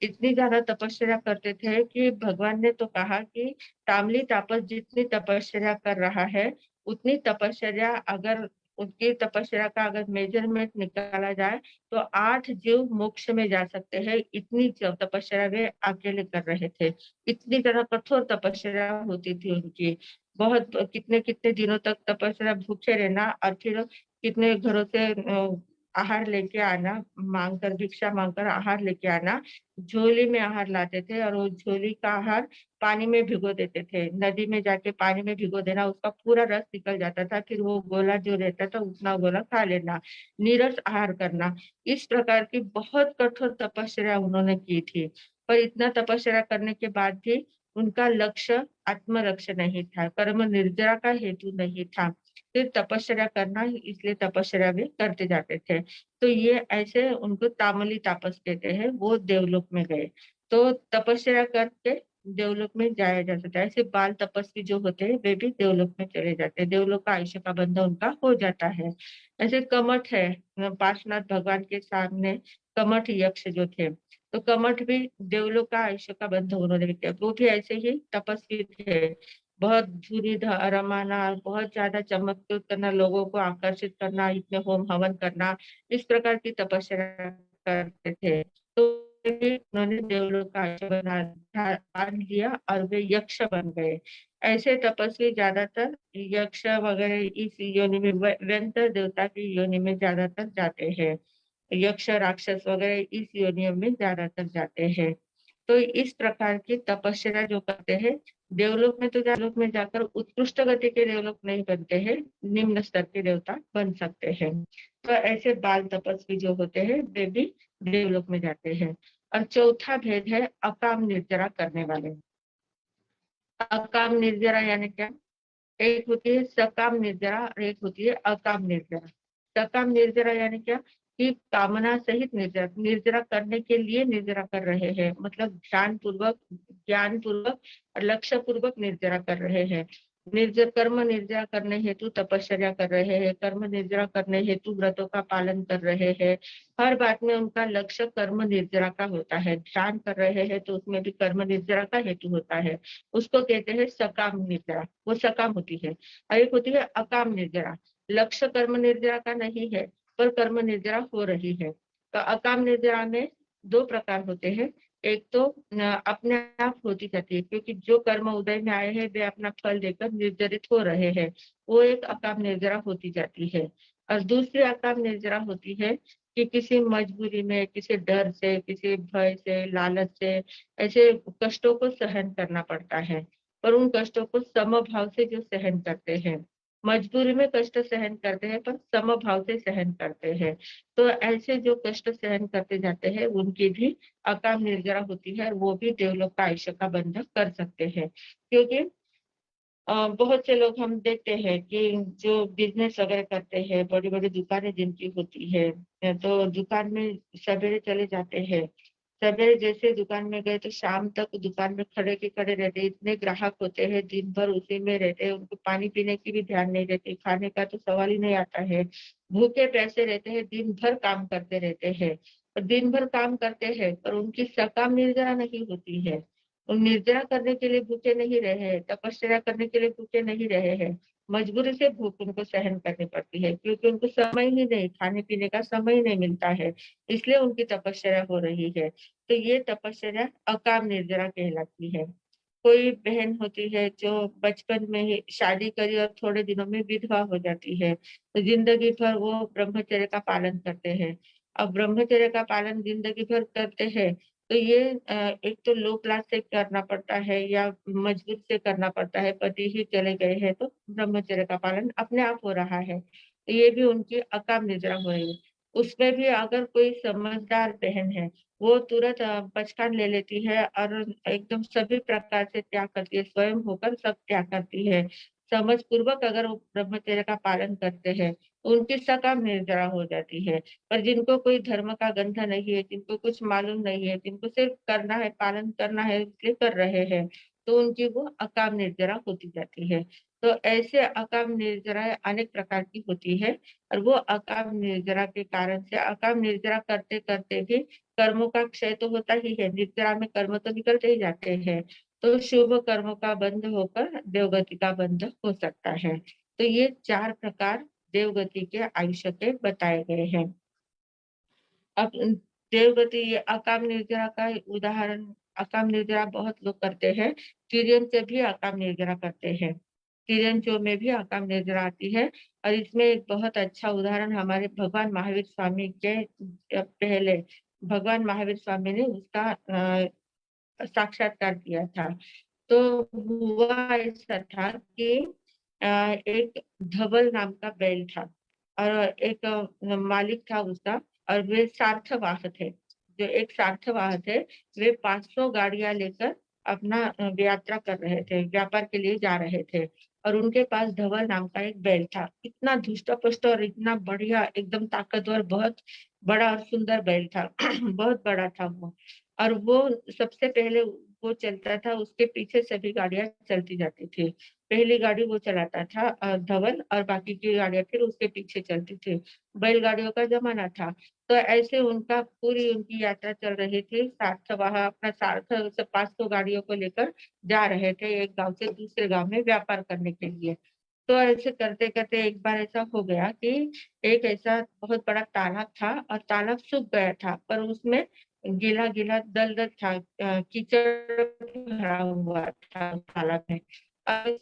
इतनी ज्यादा तपस्या करते थे कि भगवान ने तो कहा कि तामली तापस जितनी तपस्या कर रहा है, उतनी तपस्या अगर उनकी तपस्या का अगर मेजरमेंट निकाला जाए तो 8 जीव मोक्ष में जा सकते हैं। इतनी तपस्या वे अकेले कर रहे थे। इतनी ज्यादा कठोर तपस्या होती थी उनकी। बहुत कितने कितने दिनों तक तपस्या भूखे रहना और फिर कितने घरों से आहार लेके आना, मांगकर भिक्षा मांगकर आहार लेके आना। झोली में आहार लाते थे और वो झोली का आहार पानी में भिगो देते थे। नदी में जाके पानी में भिगो देना, उसका पूरा रस निकल जाता था, फिर वो गोला जो रहता था उतना गोला खा लेना। नीरस आहार करना। इस प्रकार की बहुत कठोर तपस्या उन्होंने की थी। पर इतना तपस्या करने के बाद भी उनका लक्ष्य आत्मरक्षा नहीं था, कर्म निर्जरा का हेतु नहीं था। फिर तपस्या करना, इसलिए तपस्या भी करते जाते थे। तो ये ऐसे उनको तामली तापस कहते हैं। वो देवलोक में गए, तो तपस्या करके देवलोक में जाया जा सकता है। ऐसे बाल तपस्वी जो होते हैं वे भी देवलोक में चले जाते हैं, देवलोक का आयुष्य का बंधन उनका हो जाता है। ऐसे कमठ है, पार्श्वनाथ भगवान के सामने कमठ यक्ष जो थे, तो कमठ भी देवलोक का आयुष्य का बंधन उन्होंने भी किया। वो भी ऐसे ही तपस्वी थे। बहुत धूनी रमाना, बहुत ज्यादा चमत्कृत करना, लोगों को आकर्षित करना, इतने होम हवन करना, इस प्रकार की तपस्या करते थे। तो उन्होंने देवलोक का आयुष्य मान लिया और वे यक्ष बन गए। ऐसे तपस्वी ज्यादातर यक्ष वगैरह इस योनि में, व्यंतर देवता की योनि में ज्यादातर जाते हैं। यक्ष राक्षस वगैरह इस योनियों में ज्यादातर जाते हैं। तो इस प्रकार की तपस्या जो करते हैं, देवलोक में तो देवलोक में जाकर उत्कृष्ट गति के देवलोक नहीं बनते हैं, निम्न स्तर के देवता बन सकते हैं। तो ऐसे बाल तपस्वी जो होते हैं वे भी देवलोक में जाते हैं। और चौथा भेद है अकाम निर्जरा करने वाले। अकाम निर्जरा यानी क्या, एक होती है सकाम निर्जरा और एक होती है अकाम निर्जरा। सकाम निर्जरा यानी क्या, कि कामना सहित निर्जरा, निर्जरा करने के लिए निर्जरा कर रहे हैं, मतलब ध्यान पूर्वक, ज्ञान पूर्वक और लक्ष्य पूर्वक निर्जरा कर रहे हैं। निर्जर कर्म निर्जरा करने हेतु तपस्या कर रहे हैं, कर्म निर्जरा करने हेतु व्रतों का पालन कर रहे हैं। हर बात में उनका लक्ष्य कर्म निर्जरा का होता है। ध्यान कर रहे हैं तो उसमें भी कर्म निर्जरा का हेतु होता है। उसको कहते हैं सकाम निर्जरा, वो सकाम होती है। और एक होती है अकाम निर्जरा, लक्ष्य कर्म निर्जरा का नहीं है पर कर्म निर्जरा हो रही है। तो अकाम निर्जरा में दो प्रकार होते हैं। एक तो अपने आप होती जाती है, क्योंकि जो कर्म उदय में आए हैं वे अपना फल देकर निर्जरित हो रहे हैं, वो एक अकाम निर्जरा होती जाती है। और दूसरी अकाम निर्जरा होती है कि किसी मजबूरी में, किसी डर से, किसी भय से, लालच से ऐसे कष्टों को सहन करना पड़ता है। पर उन कष्टों को समभाव से जो सहन करते हैं, मजबूरी में कष्ट सहन करते हैं पर समभाव से सहन करते हैं, तो ऐसे जो कष्ट सहन करते जाते हैं उनकी भी अकाम निर्जरा होती है और वो भी देवलोक का आयुष्य का बंधन कर सकते हैं। क्योंकि बहुत से लोग हम देखते हैं कि जो बिजनेस वगैरह करते हैं, बड़ी बड़ी दुकानें जिनकी होती है, तो दुकान में सवेरे चले जाते हैं। सवेरे जैसे दुकान में गए तो शाम तक दुकान में खड़े के खड़े रहते, इतने ग्राहक होते हैं, दिन भर उसी में रहते हैं, उनको पानी पीने की भी ध्यान नहीं रहती, खाने का तो सवाल ही नहीं आता है। भूखे प्यासे रहते हैं, दिन भर काम करते रहते हैं। और दिन भर काम करते हैं पर उनकी सकाम निर्जरा नहीं होती है। वो निर्जरा करने के लिए भूखे नहीं रहे हैं, तपस्या करने के लिए भूखे नहीं रहे हैं, मजबूरी से भूख उनको सहन करनी पड़ती है, क्योंकि उनको समय ही नहीं, खाने-पीने का समय ही नहीं मिलता है, इसलिए उनकी तपस्या हो रही है। तो ये तपस्या अकाम निर्जरा कहलाती है। कोई बहन होती है जो बचपन में ही शादी करी और थोड़े दिनों में विधवा हो जाती है, तो ज़िंदगी भर वो ब्रह्मचर्य का पालन करते हैं। अब ब्रह्मचर्य का पालन ज़िंदगी भर करते हैं, तो ये एक तो लो क्लास से करना पड़ता है या मजबूरी से करना पड़ता है, पति ही चले गए हैं तो ब्रह्मचर्य का पालन अपने आप हो रहा है। तो ये भी उनकी अकाम निद्रा हो रही है। उसमें भी अगर कोई समझदार बहन है, वो तुरंत बचकान ले लेती है और एकदम सभी प्रकार से त्याग करती है, स्वयं होकर सब त्याग करती है। समझपूर्वक अगर वो ब्रह्मचर्य का पालन करते हैं, तो उनकी सकाम निर्जरा हो जाती है। पर जिनको कोई धर्म का गंध नहीं है, जिनको कुछ मालूम नहीं है, जिनको सिर्फ करना है, पालन करना है इसलिए कर रहे हैं, तो उनकी वो अकाम निर्जरा होती जाती है। तो ऐसे अकाम निर्जराएँ अनेक प्रकार की होती है और वो अकाम निर्जरा के कारण से अकाम निर्जरा करते-करते भी कर्मों का क्षय तो होता ही है, निर्जरा में कर्म तो निकलते ही जाते हैं। तो शुभ कर्मों का बंध होकर देवगति का बंध हो सकता है। तो ये 4 प्रकार देवगति के आयुष्य के बताए गए हैं। अब देवगति ये अकाम निर्जरा का उदाहरण अकाम निर्जरा बहुत लोग करते हैं। तिर्यन से भी अकाम निर्जरा करते हैं। तिर्यन जो में भी अकाम निर्जरा आती है और इसमें एक बहुत अच्छा उदाहरण हमारे भगवान महावीर स्वामी के पहले भगवान महावीर स्वामी ने उसका साक्षात्कार किया था। तो हुआ ऐसा था कि अ, एक धवल नाम का बैल था और एक मालिक था उसका और वे सार्थवाह थे। जो एक सार्थवाह थे, वे 500 गाड़ियाँ लेकर अपना यात्रा कर रहे थे, व्यापार के लिए जा रहे थे और उनके पास धवल नाम का एक बैल था। इतना धुष्ट-पुष्ट और इतना बढ़िया एकदम ताकतवर बहुत बड़ा और सुंदर बैल था। बहुत बड़ा था वो और वो सबसे पहले वो चलता था, उसके पीछे सभी गाड़ियाँ चलती जाती थी। पहली गाड़ी वो चलाता था धवल और बाकी की गाड़ियाँ फिर उसके पीछे चलती थी। बैलगाड़ियों का ज़माना था, तो ऐसे उनका पूरी उनकी यात्रा चल रही थी। सार्थवाह अपना सार्थ स 500 गाड़ियों को लेकर जा रहे थे एक गाँव से दूसरे गाँव में व्यापार करने के लिए। तो ऐसे करते-करते एक बार ऐसा हो गया कि एक ऐसा बहुत बड़ा तालाब था और तालाब सूख गया था, पर उसमें गीला-गीला दलदल था कीचड़ भरा हुआ था उस तालाब में। अब इस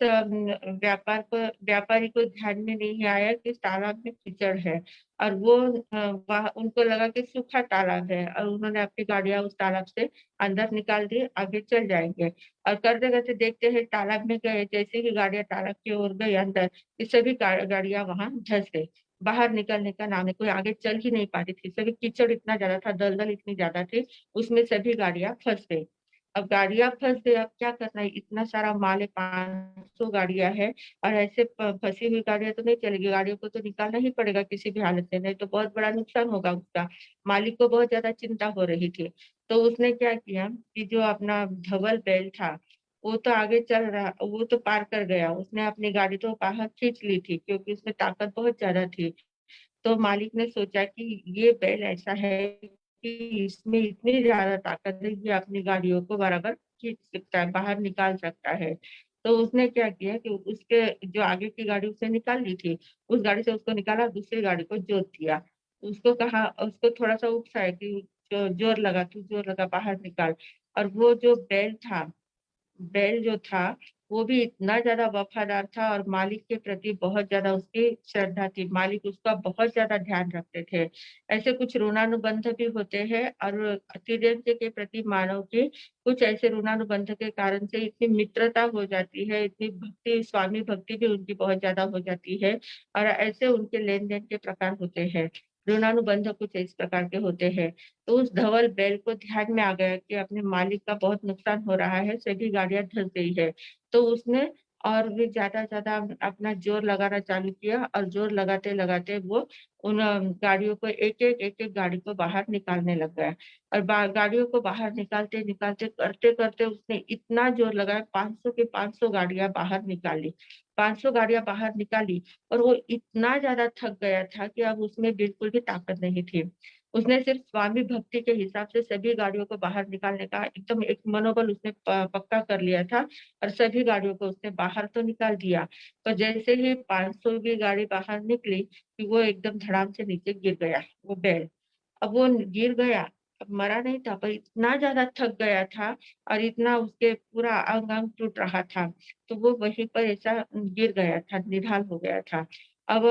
व्यापारी को ध्यान में नहीं आया कि तालाब में कीचड़ है और वो वहाँ उनको लगा कि सूखा तालाब है और उन्होंने अपनी गाड़ियाँ उस तालाब से अंदर निकाल दी, आगे चल जाएँगे और करते-करते देखते हैं तालाब में गए, जैसे ही गाड़ियाँ तालाब की ओर गई अंदर, ये सभी गाड़ियाँ वहाँ धँस गई। बाहर निकलने का नाम नहीं, कोई आगे चल ही नहीं पा रही थी, सभी कीचड़ इतना ज़्यादा था, दलदल इतनी ज़्यादा थी, उसमें सभी गाड़ियाँ फँस गई। अब गाड़ियाँ फँस गई, अब क्या करना है? इतना सारा माल है, 500 गाड़ियाँ हैं और ऐसे फँसी हुई गाड़ियाँ तो नहीं चलेगी, गाड़ियों को तो निकालना ही पड़ेगा किसी भी हालत में, नहीं तो बहुत बड़ा नुकसान होगा उसका। मालिक को बहुत ज़्यादा चिंता हो रही थी, तो उसने क्या किया कि जो अपना धवल बैल था, वो तो आगे चल रहा वो तो पार कर गया, उसने अपनी गाड़ी तो बाहर खींच ली थी क्योंकि उसमें ताकत बहुत ज़्यादा थी। तो मालिक ने सोचा कि ये बैल ऐसा है कि इसमें इतनी ज़्यादा ताकत है कि अपनी गाड़ियों को बराबर खींच सकता है, बाहर निकाल सकता है। तो उसने क्या किया कि उसके जो आगे की गाड़ी उसने निकाल ली थी, उस गाड़ी से उसको निकाला, दूसरी गाड़ी को जोत दिया। उसको कहा उसको थोड़ा-सा उकसाया कि जो जोर लगा, तू जोर लगा, बाहर निकाल और वो जो बैल जो था, वो भी इतना ज़्यादा वफ़ादार था और मालिक के प्रति बहुत ज़्यादा उसकी श्रद्धा थी। मालिक उसका बहुत ज़्यादा ध्यान रखते थे। ऐसे कुछ ऋणानुबंध भी होते हैं और तिर्यंत के प्रति मानव की कुछ ऐसे ऋणानुबंध के कारण से इतनी मित्रता हो जाती है, इतनी भक्ति स्वामी भक्ति भी उनकी बहुत ज़्यादा हो जाती है और ऐसे उनके लेन-देन के प्रकार होते हैं। ऋणानुबंध कुछ इस प्रकार के होते हैं। तो उस धवल बैल को ध्यान में आ गया कि अपने मालिक का बहुत नुकसान हो रहा है, सभी गाड़ियाँ धँस गई है। तो उसने और भी ज़्यादा-ज़्यादा अपना ज़ोर लगाना चालू किया और ज़ोर लगाते-लगाते वो उन गाड़ियों को एक-एक गाड़ी को बाहर निकालने लग गया और गाड़ियों को बाहर निकालते-निकालते, करते-करते उसने इतना ज़ोर लगाया 500 की 500 गाड़ियाँ बाहर निकाली। 500 गाड़ियाँ बाहर निकाली और वो इतना ज़्यादा थक गया था कि अब उसमें बिल्कुल भी ताकत नहीं थी। उसने सिर्फ स्वामी भक्ति के हिसाब से सभी गाड़ियों को बाहर निकालने का एकदम एक मनोबल उसने पक्का कर लिया था, और सभी गाड़ियों को उसने बाहर तो निकाल दिया। पर जैसे ही 500वीं गाड़ी बाहर निकली कि वो एकदम धड़ाम से नीचे गिर गया वो बैल। अब वो गिर गया, अब मरा नहीं था पर इतना ज्यादा थक गया था और इतना उसके पूरा अंग अंग टूट रहा था, तो वो वहीं पर ऐसा गिर गया था, निढाल हो गया था। अब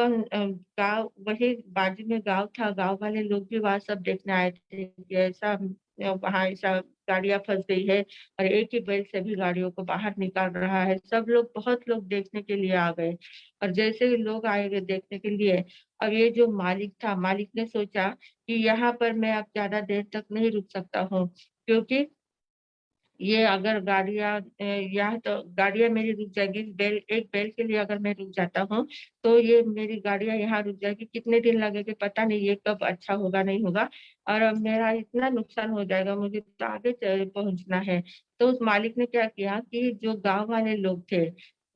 गाँव वही बाजू में गाँव था, गाँव वाले लोग भी वहाँ सब देखने आए थे कि ऐसा वहाँ ऐसा गाड़ियाँ फँस गई है और एक ही बैल सभी गाड़ियों को बाहर निकाल रहा है। सब लोग बहुत लोग देखने के लिए आ गए, और जैसे ही लोग आए देखने के लिए, अब ये जो मालिक था, मालिक ने सोचा कि यहाँ पर मैं अब ज़्यादा देर तक नहीं रुक सकता हूँ, क्योंकि ये अगर गाड़ियाँ यहाँ तो गाड़ियाँ मेरी रुक जाएगी, एक बैल के लिए अगर मैं रुक जाता हूँ, तो ये मेरी गाड़ियाँ यहाँ रुक जाएगी, कितने दिन लगेंगे पता नहीं, ये कब अच्छा होगा, नहीं होगा, और अब मेरा इतना नुकसान हो जाएगा, मुझे तो आगे पहुँचना है। तो उस मालिक ने क्या किया कि जो गाँव वाले लोग थे,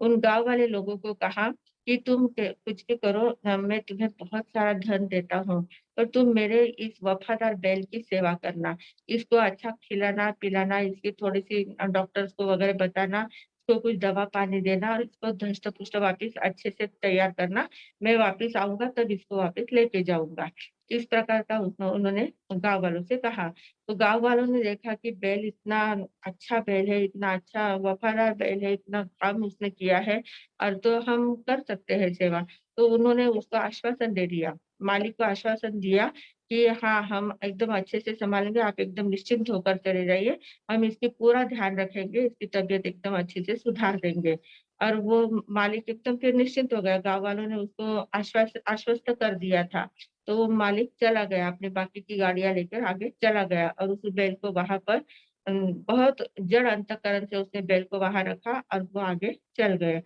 उन गाँव वाले लोगों को कहा कि तुम कुछ भी करो, मैं तुम्हें बहुत सारा धन देता हूँ, पर तुम मेरे इस वफादार बैल की सेवा करना। इसको अच्छा खिलाना-पिलाना, इसकी थोड़ी-सी डॉक्टर्स को वगैरह बताना, इसको कुछ दवा-पानी देना और इसको धष्ट-पुष्ट वापिस अच्छे से तैयार करना। मैं वापिस आऊँगा तब इसको वापिस लेके जाऊँगा। इस प्रकार का उन्होंने गाँव वालों से कहा। तो गाँव वालों ने देखा कि बैल इतना अच्छा बैल है, इतना अच्छा वफादार बैल है, इतना काम उसने किया है और तो हम कर सकते हैं सेवा। तो उन्होंने उसको आश्वासन दे दिया, मालिक को आश्वासन दिया कि हाँ, हम एकदम अच्छे से सँभालेंगे, आप एकदम निश्चिंत होकर चले जाइए, हम इसकी पूरा ध्यान रखेंगे, इसकी तबीयत एकदम अच्छे से सुधार देंगे। और वो मालिक एकदम फिर निश्चिंत हो गया, गाँव वालों ने उसको आश्वस्त कर दिया था। तो वो मालिक चला गया, अपनी बाकी की गाड़ियाँ लेकर आगे चला गया और उस बैल को वहाँ पर बहुत जड़ अंतःकरण से उसने बैल को वहाँ रखा और वो आगे चल गए।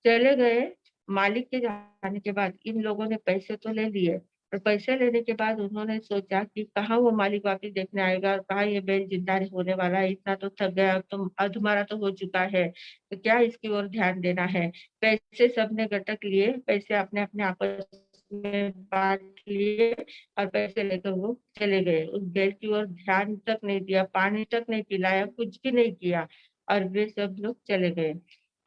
चले गए, मालिक के जाने के बाद इन लोगों ने पैसे तो ले लिए, और पैसे लेने के बाद उन्होंने सोचा कि कहाँ वो मालिक वापिस देखने आएगा और कहाँ ये बैल जिंदा होने वाला है, इतना तो थक गया, अब तो अधमरा तो हो चुका है, तो क्या इसकी ओर ध्यान देना है। पैसे सबने गटक लिए, पैसे अपने-अपने आपस में बाँट लिए और पैसे लेकर वो चले गए। उस बैल की ओर ध्यान तक नहीं दिया, पानी तक नहीं पिलाया, कुछ भी नहीं किया और वे सब लोग चले गए।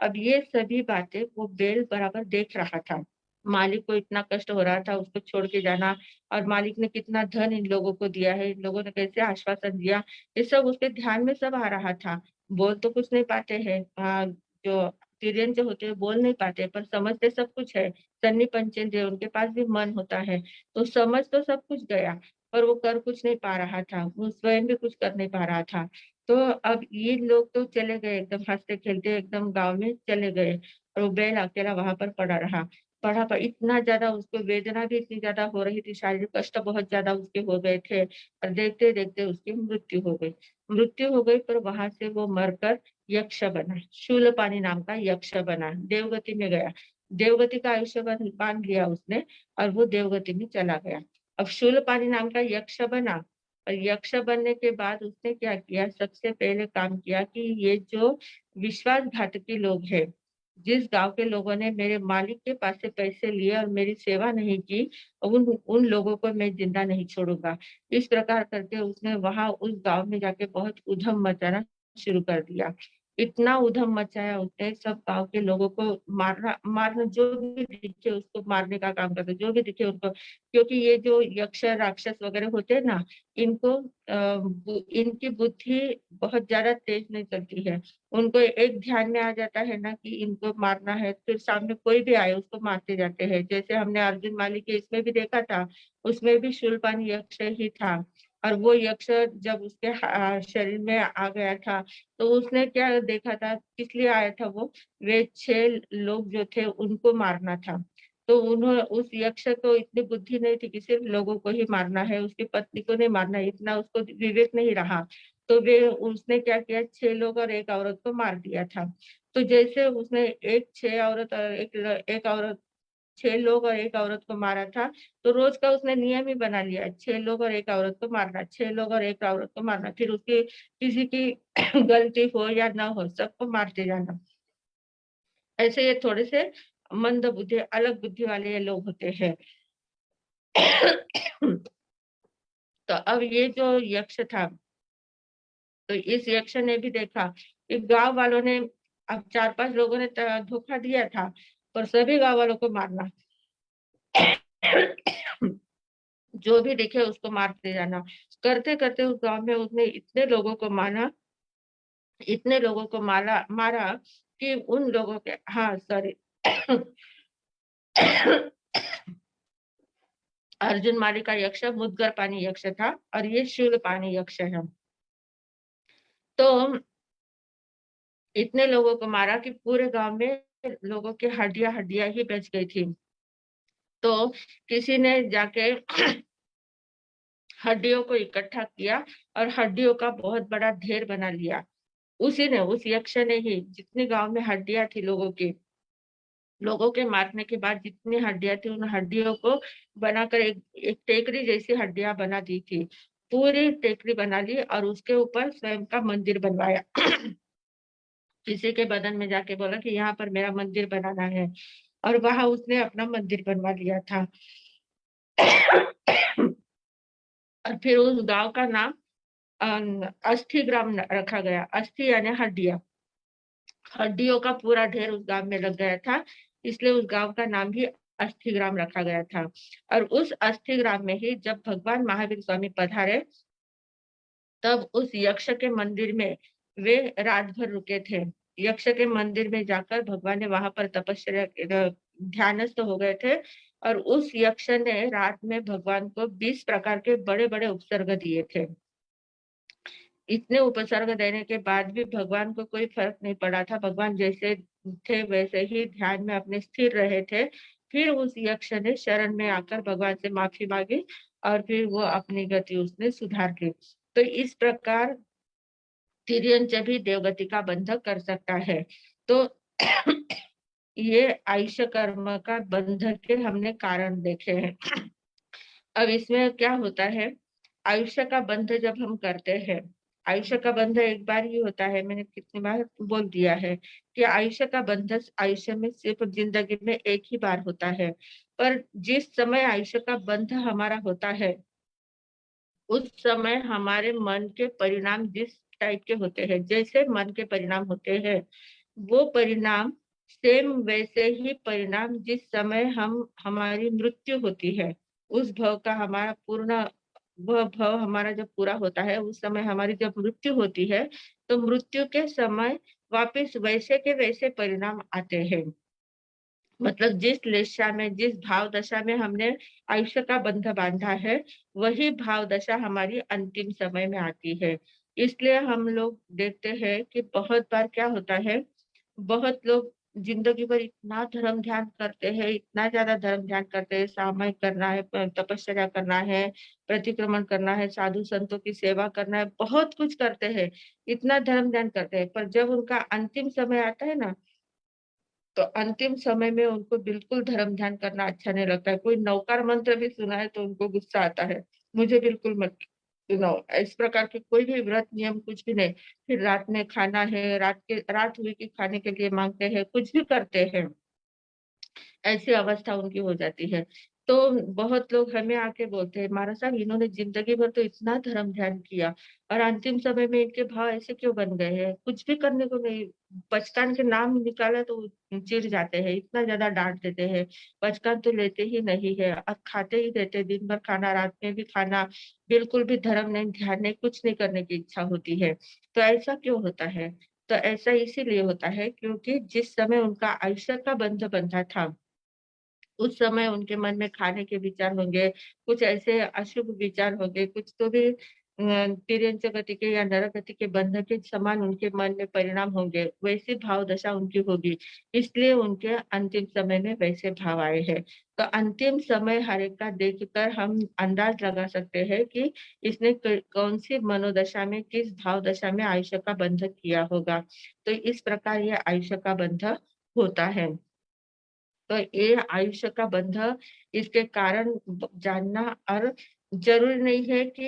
अब ये सभी बातें वो बैल बराबर देख रहा था। मालिक को इतना कष्ट हो रहा था उसको छोड़ के जाना, और मालिक ने कितना धन इन लोगों को दिया है, इन लोगों ने कैसे आश्वासन दिया, ये सब उसके ध्यान में सब आ रहा था। बोल तो कुछ नहीं पाते हैं, जो तिर्यन जो होते हैं बोल नहीं पाते पर समझते सब कुछ है। सन्नी पंचेंद्रिय उनके पास भी मन होता है, तो समझ तो सब कुछ गया, पर वो कर कुछ नहीं पा रहा था, वो स्वयं भी कुछ कर नहीं पा रहा था। तो अब ये लोग तो चले गए एकदम हँसते-खेलते एकदम गाँव में चले गए, और वो बैल अकेला वहाँ पर पड़ा रहा। पढ़ा पर इतना ज़्यादा उसको वेदना भी इतनी ज़्यादा हो रही थी, शारीरिक कष्ट बहुत ज़्यादा उसके हो गए थे और देखते-देखते उसकी मृत्यु हो गई। मृत्यु हो गई पर वहाँ से वो मरकर यक्ष बना, शूलपाणि नाम का यक्ष बना, देवगति में गया। देवगति का आयुष्य बाँध लिया उसने और वो देवगति में चला गया। अब शूलपाणि नाम का यक्ष बना, और यक्ष बनने के बाद उसने क्या किया, सबसे पहले काम किया कि ये जो विश्वासघातकी लोग हैं, जिस गाँव के लोगों ने मेरे मालिक के पास से पैसे लिए और मेरी सेवा नहीं की, उन उन लोगों को मैं ज़िंदा नहीं छोड़ूँगा। इस प्रकार करके उसने वहाँ उस गाँव में जाके बहुत ऊधम मचाना शुरू कर दिया। इतना ऊधम मचाया उसने, सब गाँव के लोगों को मारना मारना जो भी दिखे उसको मारने का काम करता, जो भी दिखे उनको, क्योंकि ये जो यक्ष, राक्षस वगैरह होते हैं ना, इनको इनकी बुद्धि बहुत ज़्यादा तेज़ नहीं चलती है। उनको एक ध्यान में आ जाता है ना कि इनको मारना है, फिर सामने कोई भी आए उसको मारते जाते हैं। जैसे हमने अर्जुन माली के इसमें भी देखा था, उसमें भी शूलपाणि यक्ष ही था, और वो यक्ष जब उसके शरीर में आ गया था, तो उसने क्या देखा था, किस लिए आया था वो? वे 6 लोग जो थे उनको मारना था। तो उस यक्ष को इतनी बुद्धि नहीं थी कि सिर्फ लोगों को ही मारना है, उसकी पत्नी को नहीं मारना है, इतना उसको विवेक नहीं रहा। तो वे उसने क्या किया, 6 लोग और 1 औरत को मार दिया था। तो जैसे उसने 6 औरत और 1 औरत, 6 लोग और 1 औरत को मारा था, तो रोज़ का उसने नियम ही बना लिया, 6 लोग और 1 औरत को मारना, 6 लोग और 1 औरत को मारना, फिर उसकी किसी की गलती हो या ना हो, सबको मारते जाना। ऐसे ये थोड़े से मंद बुद्धि, अलग बुद्धि वाले ये लोग होते हैं। तो अब ये जो यक्ष था, तो इस यक्ष ने भी देखा कि गांव वालों ने, अब 4-5 लोगों ने धोखा दिया था, पर सभी गांव वालों को मारना। जो भी दिखे उसको मारते जाना। करते करते उस गांव में उसने इतने लोगों को मारा, इतने लोगों को मारा मारा कि उन लोगों के, हाँ सॉरी, अर्जुन माली का यक्ष मुद्गर पानी यक्ष था और ये शूल पानी यक्ष है। तो इतने लोगों को मारा कि पूरे गांव में लोगों की हड्डियां हड्डियां ही बच गई थी। तो किसी ने जाके हड्डियों को इकट्ठा किया और हड्डियों का बहुत बड़ा ढेर बना लिया। उसी ने, उस यक्ष ने ही, जितने गांव में हड्डियां थी लोगों की, लोगों के मारने के बाद जितनी हड्डियां थी उन हड्डियों को बनाकर एक टेकरी जैसी हड्डियां बना दी थी। पूरी टेकरी बना ली और उसके ऊपर स्वयं का मंदिर बनवाया। किसी के बदन में जाके बोला कि यहाँ पर मेरा मंदिर बनाना है, और वहां उसने अपना मंदिर बनवा लिया था। और फिर उस गांव का नाम अस्थि ग्राम रखा गया। अस्थि यानी हड्डियां, हड्डियों का पूरा ढेर उस गांव में लग गया था, इसलिए उस गांव का नाम भी अस्थि ग्राम रखा गया था। और उस अस्थि ग्राम में ही जब भगवान महावीर स्वामी पधारे, तब उस यक्ष के मंदिर में वे रात भर रुके थे। यक्ष के मंदिर में जाकर भगवान ने वहां पर तपस्या, ध्यानस्थ हो गए थे, और उस यक्ष ने रात में भगवान को 20 प्रकार के बड़े बड़े उपसर्ग दिए थे। इतने उपसर्ग देने के बाद भी भगवान को कोई फर्क नहीं पड़ा था। भगवान जैसे थे वैसे ही ध्यान में अपने स्थिर रहे थे। फिर उस यक्ष ने शरण में आकर भगवान से माफी मांगी और फिर वो अपनी गति उसने सुधार की। तो इस प्रकार तिर्यंच भी देवगति का बंधक कर सकता है। तो ये आयुष्य कर्म का बंधक के हमने कारण देखे हैं। अब इसमें क्या होता है, आयुष्य का बंध जब हम करते हैं, आयुष्य का बंध एक बार ही होता है, मैंने कितनी बार बोल दिया है कि आयुष्य का बंध आयुष्य में सिर्फ जिंदगी में एक ही बार होता है। पर जिस समय आयुष्य का बंध हमारा होता है, उस समय हमारे मन के परिणाम जिस टाइप के होते हैं, जैसे मन के परिणाम होते हैं, वो परिणाम सेम वैसे ही परिणाम जिस समय हम, हमारी मृत्यु होती है, उस भव का हमारा पूर्ण, वह भव हमारा जब पूरा होता है, उस समय हमारी जब मृत्यु होती है, तो मृत्यु के समय वापस वैसे के वैसे परिणाम आते हैं। मतलब जिस दशा में, जिस भाव दशा में हमने आयुष्य का बंध बांधा है, वही भाव दशा हमारी अंतिम समय में आती है। इसलिए हम लोग देखते हैं कि बहुत बार क्या होता है, बहुत लोग जिंदगी भर इतना धर्म ध्यान करते हैं, इतना ज्यादा धर्म ध्यान करते हैं, सामयिक करना है, तपस्या करना है, प्रतिक्रमण करना है, साधु संतों की सेवा करना है, बहुत कुछ करते हैं, इतना धर्म ध्यान करते हैं, पर जब उनका अंतिम समय आता है ना, तो अंतिम समय में उनको बिल्कुल धर्म ध्यान करना अच्छा नहीं लगता है। कोई नौकार मंत्र भी सुनाए तो उनको गुस्सा आता है, मुझे बिल्कुल मत सुनाओ। इस प्रकार के कोई भी व्रत नियम कुछ भी नहीं। फिर रात में खाना है, रात हुई कि खाने के लिए मांगते हैं, कुछ भी करते हैं, ऐसी अवस्था उनकी हो जाती है। तो बहुत लोग हमें आके बोलते हैं, महाराज साहब इन्होंने जिंदगी भर तो इतना धर्म ध्यान किया और अंतिम समय में इनके भाव ऐसे क्यों बन गए हैं, कुछ भी करने को नहीं, पचकान के नाम निकाला तो चिढ़ जाते हैं, इतना ज्यादा डांट देते हैं, पचकान तो लेते ही नहीं है और खाते ही रहते, दिन भर खाना, रात में भी खाना, बिल्कुल भी धर्म नहीं, ध्यान नहीं, कुछ नहीं करने की इच्छा होती है। तो ऐसा क्यों होता है? तो ऐसा इसीलिए होता है क्योंकि जिस समय उनका आयुष्य का बंध बंधा था, उस समय उनके मन में खाने के विचार होंगे, कुछ ऐसे अशुभ विचार होंगे, कुछ तो भी तिर्यंच गति के या नरक गति के बंधन के समान उनके मन में परिणाम होंगे, वैसी भाव दशा उनकी होगी, इसलिए उनके अंतिम समय में वैसे भाव आए हैं। तो अंतिम समय हर एक का देखकर हम अंदाज लगा सकते हैं कि इसने कौन सी मनोदशा में, किस भाव दशा में आयुष्य का बंधन किया होगा। तो इस प्रकार यह आयुष्य का बंधन होता है। तो ये आयुष्य का बंध, इसके कारण जानना, और जरूरी नहीं है कि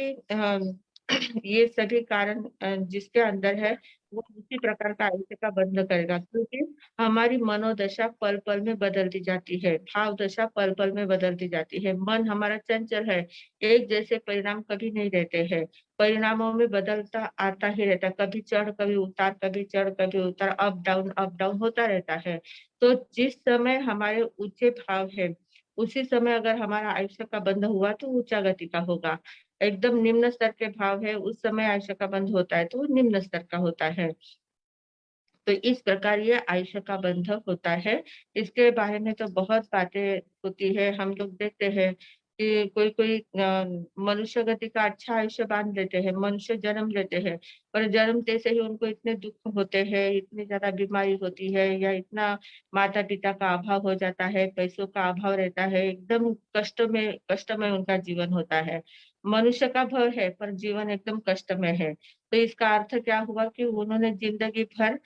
ये सभी कारण जिसके अंदर है वो उसी प्रकार का आयुष्य का बंध करेगा, क्योंकि हमारी मनोदशा पल पल में बदलती जाती है, भाव दशा पल पल में बदलती जाती है। मन हमारा चंचल है, एक जैसे परिणाम कभी नहीं रहते हैं। परिणामों में बदलता आता ही रहता है, कभी चढ़ कभी उतार, कभी चढ़ कभी उतार, अप डाउन होता रहता है। तो जिस समय हमारे ऊंचे भाव है, उसी समय अगर हमारा आयुष्य का बंध हुआ तो ऊंचा गति का होगा। एकदम निम्न स्तर के भाव है, उस समय आयुष्य का बंध होता है तो वो निम्न स्तर का होता है। तो इस प्रकार ये आयुष्य का बंधक होता है। इसके बारे में तो बहुत बातें होती है। हम लोग देखते हैं कि कोई-कोई मनुष्य गति का अच्छा आयुष्य बाँध लेते हैं, मनुष्य जन्म लेते हैं, पर जन्मते से ही उनको इतने दुःख होते हैं, इतनी ज़्यादा बीमारी होती है या इतना माता-पिता का अभाव हो जाता है, पैसों का अभाव रहता है, एकदम कष्टमय उनका जीवन होता है। मनुष्य का भव है, पर जीवन एकदम कष्टमय है। तो इसका अर्थ क्या हुआ कि उन्होंने ज़िंदगी भर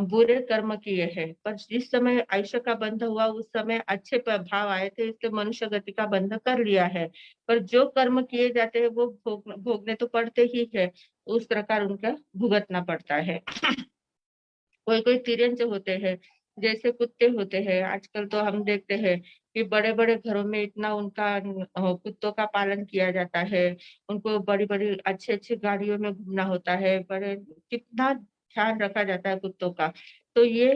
बुरे कर्म किए हैं, पर जिस समय आयुष्य का बंध हुआ उस समय अच्छे प्रभाव आए थे, इसलिए मनुष्य गति का बंध कर लिया है। पर जो कर्म किए जाते हैं वो भोगने तो पड़ते ही है, उस प्रकार उनका भुगतना पड़ता है। कोई-कोई तिर्यंच होते हैं, जैसे कुत्ते होते हैं, आजकल तो हम देखते हैं कि बड़े-बड़े घरों में इतना उनका कुत्तों का पालन किया जाता है, उनको बड़ी-बड़ी अच्छी-अच्छी गाड़ियों में घूमना होता है, बड़े कितना ध्यान रखा जाता है कुत्तों का। तो ये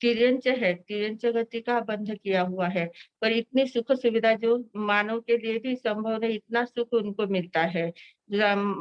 तिर्यंच है, तिर्यंच गति का बंध किया हुआ है, पर इतनी सुख सुविधा जो मानव के लिए भी संभव नहीं, इतना सुख उनको मिलता है।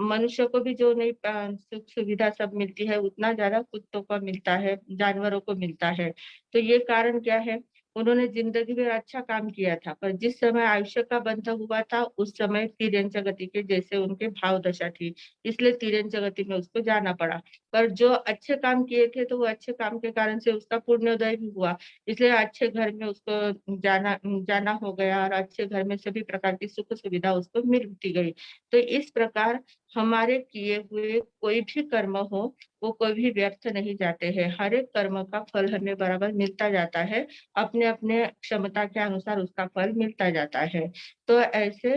मनुष्य को भी जो नहीं सुख सुविधा सब मिलती है, उतना ज़्यादा कुत्तों को मिलता है, जानवरों को मिलता है। तो ये कारण क्या है? उन्होंने ज़िंदगी में अच्छा काम किया था, पर जिस समय आयुष्य का बंध हुआ था, उस समय तिर्यंच गति के जैसे उनके भाव दशा थी, इसलिए तिर्यंच गति में उसको जाना पड़ा। पर जो अच्छे काम किए थे, तो वो अच्छे काम के कारण से उसका पुण्योदय भी हुआ, इसलिए अच्छे घर में उसको जाना जाना हो गया और अच्छे घर में सभी प्रकार की सुख सुविधा उसको मिलती गई। तो इस प्रकार हमारे किए हुए कोई भी कर्म हो, वो कभी भी व्यर्थ नहीं जाते हैं। हर एक कर्म का फल हमें बराबर मिलता जाता है। अपने-अपने क्षमता के अनुसार उसका फल मिलता जाता है। तो ऐसे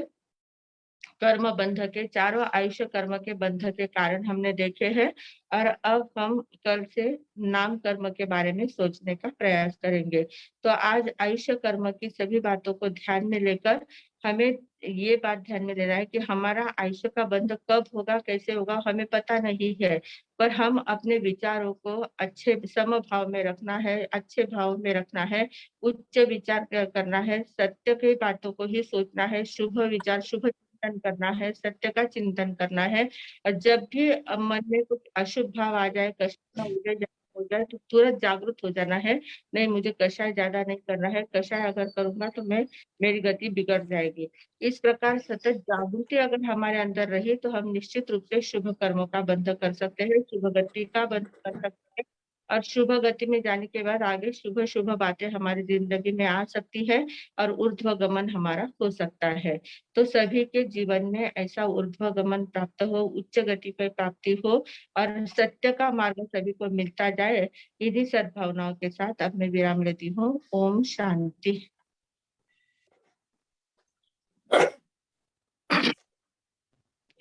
कर्म बंध के चारों आयुष्य कर्म के बंध के कारण हमने देखे हैं और अब हम कल से नाम कर्म के बारे में सोचने का प्रयास करेंगे। तो आज आयुष्य कर्म की सभी बातों को ध्यान में लेकर हमें ये बात ध्यान में लेना है कि हमारा आयुष्य का बंध कब होगा, कैसे होगा हमें पता नहीं है। पर हम अपने विचारों को अच्छे समभाव में रखना है, अच्छे भाव में रखना है, उच्च विचार करना है, सत्य की बातों को ही सोचना है, शुभ विचार, शुभ चिंतन करना है, सत्य का चिंतन करना है और जब भी मन में कुछ अशुभ भाव आ जाए, कष्ट का उदय हो जाए तो तुरंत जागरूक हो जाना है, नहीं मुझे कषाय ज़्यादा नहीं करना है, कषाय अगर करूँगा तो मेरी गति बिगड़ जाएगी। इस प्रकार सतत जागृति अगर हमारे अंदर रही तो हम निश्चित रूप से शुभ कर्मों का बंध कर सकते हैं, शुभ गति का बंध कर सकते हैं और शुभ गति में जाने के बाद आगे शुभ-शुभ बातें हमारी ज़िंदगी में आ सकती है और ऊर्ध्व गमन हमारा हो सकता है। तो सभी के जीवन में ऐसा ऊर्ध्व गमन प्राप्त हो, उच्च गति पे प्राप्ति हो और सत्य का मार्ग सभी को मिलता जाए, इन्हीं सद्भावनाओं के साथ अब मैं विराम लेती हूँ। ओम शांति।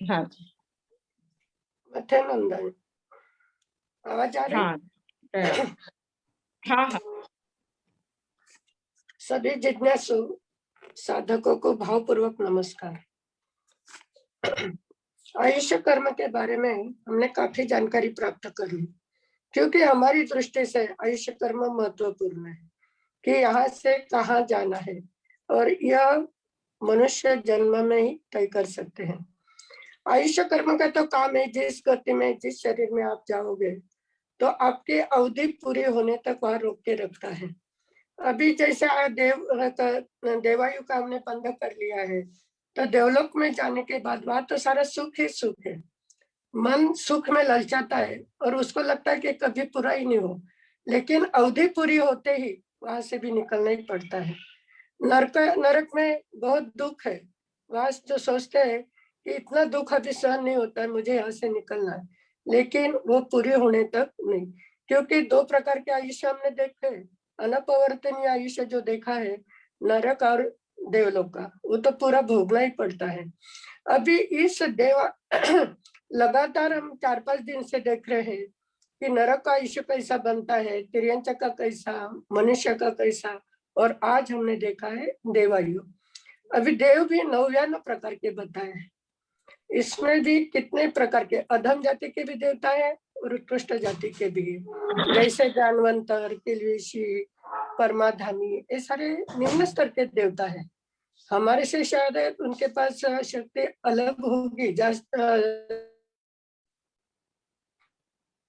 हाँ जी। मथे नंदन आवाज आ रही? हाँ, हाँ, हाँ। सभी जिज्ञासु साधकों को भावपूर्वक नमस्कार। आयुष्य कर्म के बारे में हमने काफी जानकारी प्राप्त कर ली, क्योंकि हमारी दृष्टि से आयुष्य कर्म महत्वपूर्ण है कि यहाँ से कहाँ जाना है और यह मनुष्य जन्म में ही तय कर सकते हैं। आयुष्य कर्म का तो काम है, जिस गति में जिस शरीर में आप जाओगे तो आपकी अवधि पूरी होने तक वहां रोक के रखता है। अभी जैसे देवायु का हमने बंद कर लिया है, तो देवलोक में जाने के बाद वहां तो सारा सुख ही सुख है। मन सुख में ललचाता है और उसको लगता है कि कभी पूरा ही नहीं हो, लेकिन अवधि पूरी होते ही वहां से भी निकलना ही पड़ता है। नरक में बहुत दुख है, वहां जो सोचते हैं कि इतना दुख अभी सहन नहीं होता है, मुझे यहाँ से निकलना है, लेकिन वो पूरी होने तक नहीं। क्योंकि दो प्रकार के आयुष्य हमने देखे हैं, अनपवर्तनीय आयुष्य जो देखा है नरक और देवलोक का, वो तो पूरा भोगना ही पड़ता है। अभी इस लगातार हम 4-5 दिन से देख रहे हैं कि नरक का आयुष्य कैसा बनता है, तिर्यंच का कैसा, मनुष्य का कैसा, और आज हमने देखा है देवायु। अभी देव भी 99 प्रकार के बताए हैं। इसमें भी कितने प्रकार के अधम जाति के भी देवता है और उत्कृष्ट जाति के भी, जैसे जानवंतर, किलवेशी, परमाधामी, ये सारे निम्न स्तर के देवता है। हमारे से शायद उनके पास शक्ति अलग होगी,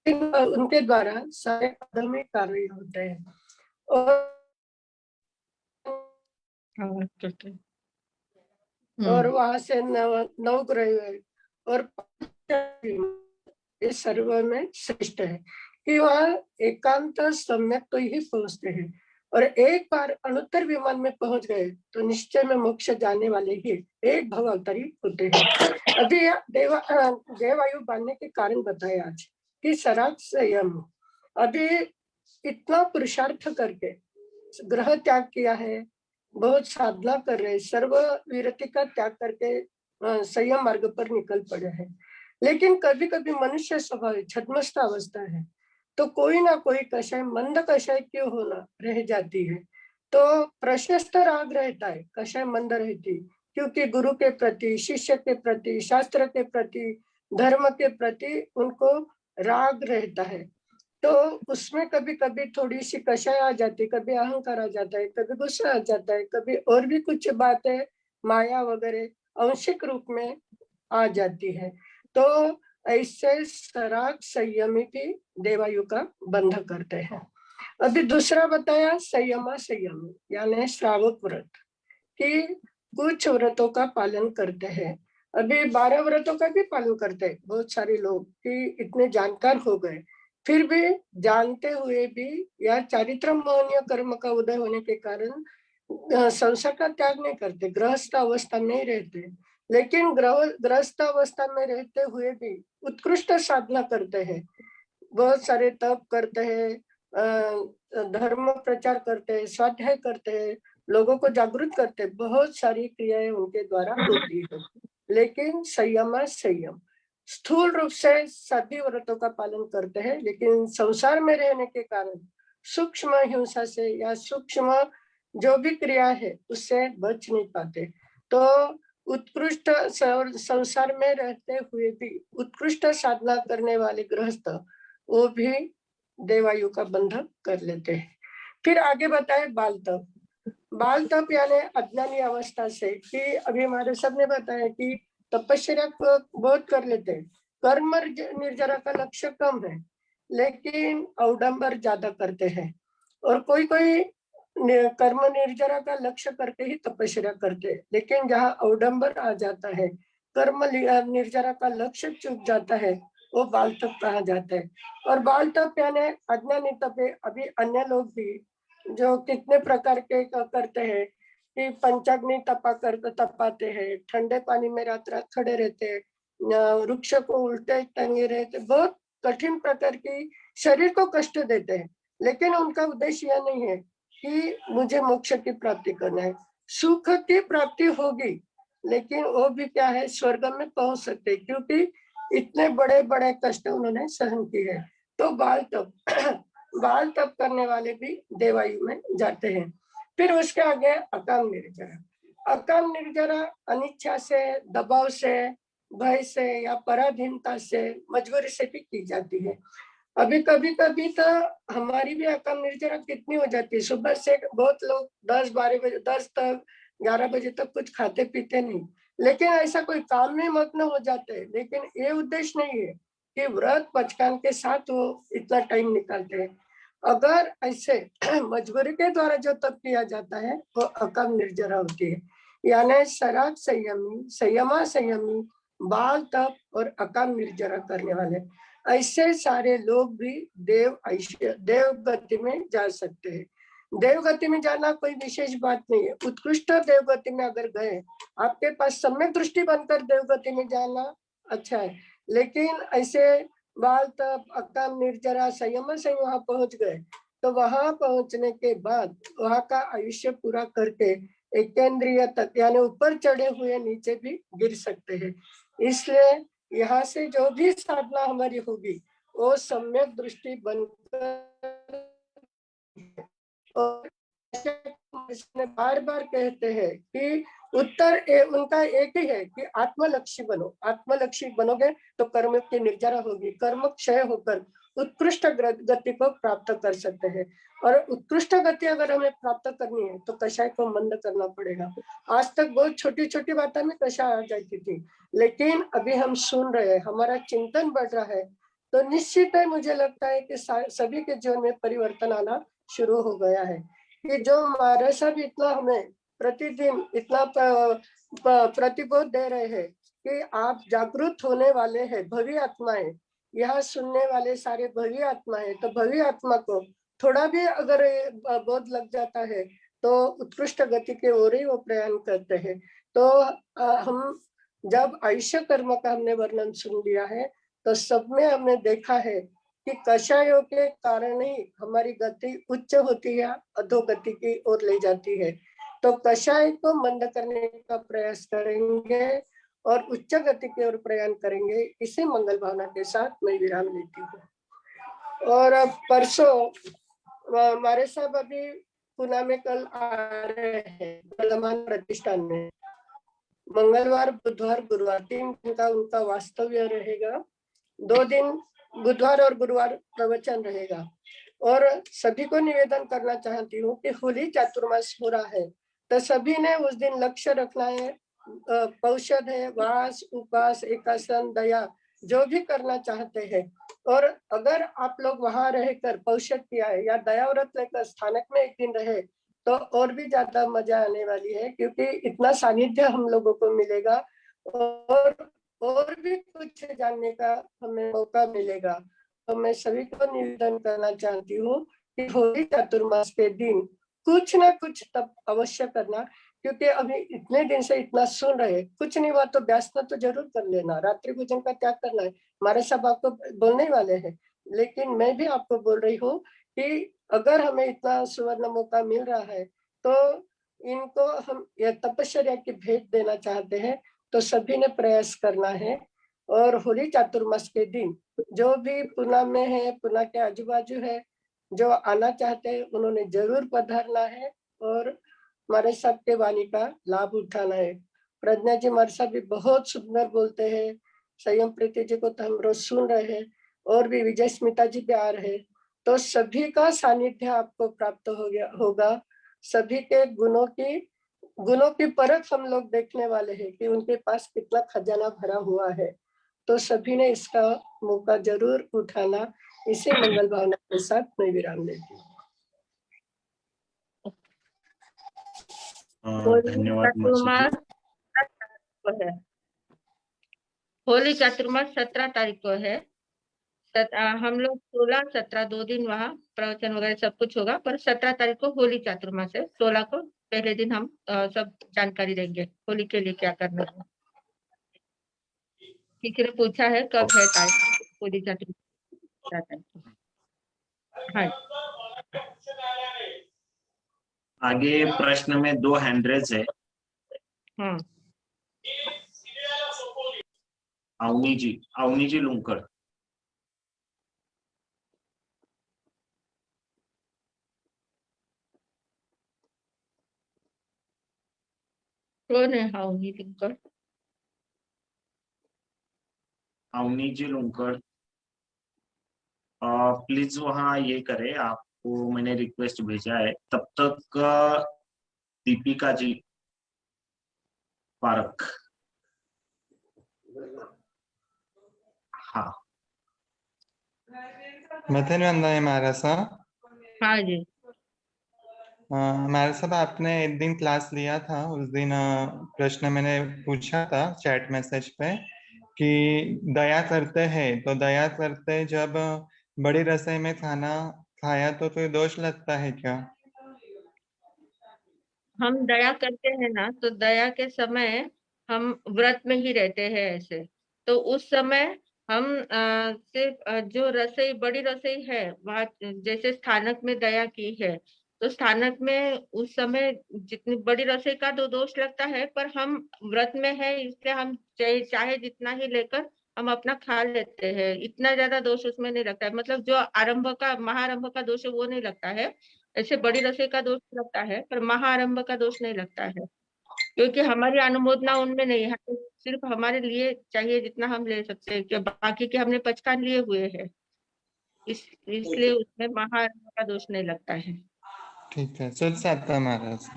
उनके द्वारा सारे अधर्मी कार्य होते हैं। और वहां से नौ ग्रह है और इस सर्व में श्रेष्ठ है कि वह एकांत सम्यक तो ही पहुंचते हैं, और एक बार अनुत्तर विमान में पहुंच गए तो निश्चय में मोक्ष जाने वाले ही एक भव अवतारी होते हैं। अभी देवायु बांधने के कारण बताए आज कि सराग संयम। अभी इतना पुरुषार्थ करके ग्रह त्याग किया है, बहुत साधना कर रहे, सर्व विरति का त्याग करके संयम मार्ग पर निकल पड़े हैं। लेकिन कभी कभी मनुष्य स्वभाव छद्मस्त अवस्था है, तो कोई ना कोई कषाय, मंद कषाय क्यों होना रह जाती है, तो प्रशस्त राग रहता है, कषाय मंद रहती, क्योंकि गुरु के प्रति, शिष्य के प्रति, शास्त्र के प्रति, धर्म के प्रति उनको राग रहता है। तो उसमें कभी कभी थोड़ी सी कषाय आ जाती, कभी अहंकार आ जाता है, कभी गुस्सा आ जाता है, कभी और भी कुछ बातें माया वगैरह आंशिक रूप में आ जाती है। तो ऐसे सराग संयमी भी देवायु का बंध करते हैं। अभी दूसरा बताया संयमा संयमी, यानी श्रावक व्रत, कि कुछ व्रतों का पालन करते हैं। अभी 12 व्रतों का भी पालन करते हैं बहुत सारे लोग, कि इतने जानकार हो गए, फिर भी जानते हुए भी या चारित्र मोहनीय कर्म का उदय होने के कारण संसार का त्याग नहीं करते, गृहस्थ अवस्था में ही रहते, लेकिन गृहस्थ अवस्था में रहते हुए भी उत्कृष्ट साधना करते हैं, बहुत सारे तप करते हैं, धर्म प्रचार करते हैं, स्वाध्याय करते हैं, लोगों को जागरूक करते हैं, बहुत सारी क्रियाएं उनके द्वारा होती है। लेकिन संयम स्थूल रूप से सभी व्रतों का पालन करते हैं, लेकिन संसार में रहने के कारण सूक्ष्म हिंसा से या सूक्ष्म जो भी क्रिया है उससे बच नहीं पाते। तो उत्कृष्ट संसार में रहते हुए भी उत्कृष्ट साधना करने वाले गृहस्थ वो भी देवायु का बंधन कर लेते हैं। फिर आगे बताए बाल तप यानी अज्ञानी अवस्था से, कि अभी हमारे सबने बताया कि तपस्या बहुत कर लेते हैं, कर्म निर्जरा का लक्ष्य कम है, लेकिन अवडंबर ज्यादा करते हैं, और कोई कोई कर्म निर्जरा का लक्ष्य करके ही तपस्या करते हैं, लेकिन जहाँ अवडंबर आ जाता है, कर्म निर्जरा का लक्ष्य चूक जाता है, वो बाल तप कहा जाता है। और बाल तप यानी अज्ञानी तप है। अभी अन्य लोग भी जो कितने प्रकार के करते हैं, कि पंचाग्नि तपाते हैं, ठंडे पानी में रात रात खड़े रहते हैं, वृक्ष को उल्टे टंगे रहते, बहुत कठिन प्रकार की शरीर को कष्ट देते हैं, लेकिन उनका उद्देश्य यह नहीं है कि मुझे मोक्ष की प्राप्ति करना है, सुख की प्राप्ति होगी, लेकिन वो भी क्या है, स्वर्ग में पहुंच सकते, क्योंकि इतने बड़े बड़े कष्ट उन्होंने सहन किए हैं। तो बाल तप करने वाले भी देवायु में जाते हैं। फिर उसके आगे अकाम निर्जरा अनिच्छा से, दबाव से, भय से या पराधीनता से, मजबूरी से भी की जाती है। अभी कभी कभी तो हमारी भी अकाम निर्जरा कितनी हो जाती है, सुबह से बहुत लोग 10-12 बजे 10 तक 11 बजे तक कुछ खाते पीते नहीं, लेकिन ऐसा कोई काम में मग्न हो जाते हैं, लेकिन ये उद्देश्य नहीं है कि व्रत पचकान के साथ वो इतना टाइम निकालते हैं। अगर ऐसे मजबूरी के द्वारा जो तप किया जाता है वो अकाम निर्जरा होती है, यानी सराग संयमी, संयमा संयमी, बाल तप और अकाम निर्जरा करने वाले, ऐसे सारे लोग भी देव गति में जा सकते हैं। देव गति में जाना कोई विशेष बात नहीं है, उत्कृष्ट देव गति में अगर गए, आपके पास सम्यक दृष्टि बनकर देव गति में जाना अच्छा है, लेकिन ऐसे बाल तप, अकाम निर्जरा, संयम से वहां पहुंच गए, तो वहां पहुंचने के बाद वहां का आयुष्य पूरा करके एकेंद्रिय तक यानी ऊपर चढ़े हुए नीचे भी गिर सकते हैं। इसलिए यहाँ से जो भी साधना हमारी होगी वो सम्यक दृष्टि बनकर, और बार बार कहते हैं कि उत्तर उनका एक ही है कि आत्मलक्षी बनो। आत्मलक्षी बनोगे तो कर्म की निर्जरा होगी, कर्म क्षय होकर उत्कृष्ट गति को प्राप्त कर सकते हैं। और उत्कृष्ट गति अगर हमें प्राप्त करनी है तो कषाय को मंद करना पड़ेगा। आज तक बहुत छोटी छोटी बातों में कषाय आ जाती थी, लेकिन अभी हम सुन रहे हैं, हमारा चिंतन बढ़ रहा है, तो निश्चित है मुझे लगता है कि सभी के जीवन में परिवर्तन आना शुरू हो गया है। कि जो महाराज साहब इतना हमें प्रतिदिन इतना प्रतिबोध दे रहे हैं कि आप जागरूक होने वाले हैं, भवी आत्माएं, यहाँ सुनने वाले सारे भवी आत्मा है, तो भवी आत्मा को थोड़ा भी अगर बोध लग जाता है तो उत्कृष्ट गति के ओर ही वो प्रयाण करते हैं। तो हम जब आयुष्य कर्म का हमने वर्णन सुन लिया है तो सब में हमने देखा है कि कषायों के कारण ही हमारी गति उच्च होती है, अधोगति की ओर ले जाती है। तो कषाय को मंद करने का प्रयास करेंगे और उच्च गति की ओर प्रयाण करेंगे। इसी मंगल भावना के साथ मैं विराम लेती हूँ। और अब परसों हमारे साहब अभी पुणे में कल आ रहे हैं वर्धमान प्रतिष्ठान में। मंगलवार, बुधवार, गुरुवार 3 दिन का उनका वास्तव्य रहेगा। 2 दिन बुधवार और गुरुवार प्रवचन रहेगा। और सभी को निवेदन करना चाहती हूँ कि होली चातुर्मास हो रहा है तो सभी ने उस दिन लक्ष्य रखना है। पौषध है, वास, उपवास, एकासन, दया, जो भी करना चाहते हैं। और अगर आप लोग वहां रहकर पौषध किया है या दया व्रत लेकर स्थानक में एक दिन रहे तो और भी ज्यादा मजा आने वाली है, क्योंकि इतना सानिध्य हम लोगों को मिलेगा और भी कुछ जानने का हमें मौका मिलेगा। तो मैं सभी को निवेदन करना चाहती हूँ कि होली चातुर्मास के दिन कुछ ना कुछ तब अवश्य करना, क्योंकि अभी इतने दिन से इतना सुन रहे, कुछ नहीं हुआ तो व्यासना तो जरूर कर लेना, रात्रि भोजन का त्याग करना है। हमारे सब आपको बोलने वाले हैं, लेकिन मैं भी आपको बोल रही हूँ कि अगर हमें इतना सुवर्ण मौका मिल रहा है तो इनको हम यह तपश्चर्या की भेंट देना चाहते हैं, तो सभी ने प्रयास करना है। और होली चातुर्मास के दिन जो भी पुणे में है, पुणे के आजू बाजू है, जो आना चाहते हैं उन्होंने जरूर पधारना है और हमारे सबके वाणी का लाभ उठाना है। प्रज्ञा जी हमारे साथ भी बहुत सुंदर बोलते हैं, संयम प्रीति जी को तो हम रोज सुन रहे हैं, और भी विजय स्मिता जी भी आ रहे हैं। तो सभी का सानिध्य आपको प्राप्त होगा। सभी के गुणों की परख हम लोग देखने वाले हैं कि उनके पास कितना खजाना भरा हुआ है। तो सभी ने इसका मौका जरूर उठाना। इसी मंगल भावना के साथ मैं विराम लेती हूँ। धन्यवाद मासी जी। होली चातुर्मास 17 तारीख को है। हम लोग 16, 17 2 दिन वहाँ प्रवचन वगैरह सब कुछ होगा, पर 17 तारीख को होली चातुर्मास है। 16 को पहले दिन हम सब जानकारी देंगे होली के लिए क्या करना है। किसी ने पूछा है कब है तारीख होली चातुर्मास। हाँ, आगे प्रश्न में 2 हैंड-रेज है। अवनी जी लुंकड़। कौन है अवनी लुंकड़? अवनी जी लुंकड़, प्लीज वहाँ ये करे, आपको मैंने रिक्वेस्ट भेजा है। तब तक दीपिका जी पारक। हाँ, मथन वंदना महाराज साहब। हाँ जी, महाराज साहब आपने एक दिन क्लास लिया था, उस दिन प्रश्न मैंने पूछा था चैट मैसेज पे कि दया करते हैं तो दया करते जब बड़ी रसोई में खाना खाया तो कोई दोष लगता है क्या? हम दया करते हैं ना, तो दया के समय हम व्रत में ही रहते हैं ऐसे। तो उस समय हम सिर्फ जो रसोई बड़ी रसोई है वहाँ, जैसे स्थानक में दया की है तो स्थानक में उस समय जितनी बड़ी रसोई का तो दोष लगता है, पर हम व्रत में है इसलिए हम चाहे जितना ही लेकर हम अपना खा लेते हैं, इतना ज्यादा दोष उसमें नहीं लगता है। मतलब जो आरंभ का महाआरंभ का दोष है वो नहीं लगता है, ऐसे बड़ी रसोई का दोष लगता है, पर महाआरंभ का दोष नहीं लगता है, क्योंकि हमारी अनुमोदना उनमें नहीं है। सिर्फ हमारे लिए चाहिए जितना हम ले सकते हैं, कि बाकी के हमने पचकान लिए हुए हैं, इसलिए उसमें महाआरंभ का दोष नहीं लगता है। ठीक है, शुद्ध सात्विक महाराज।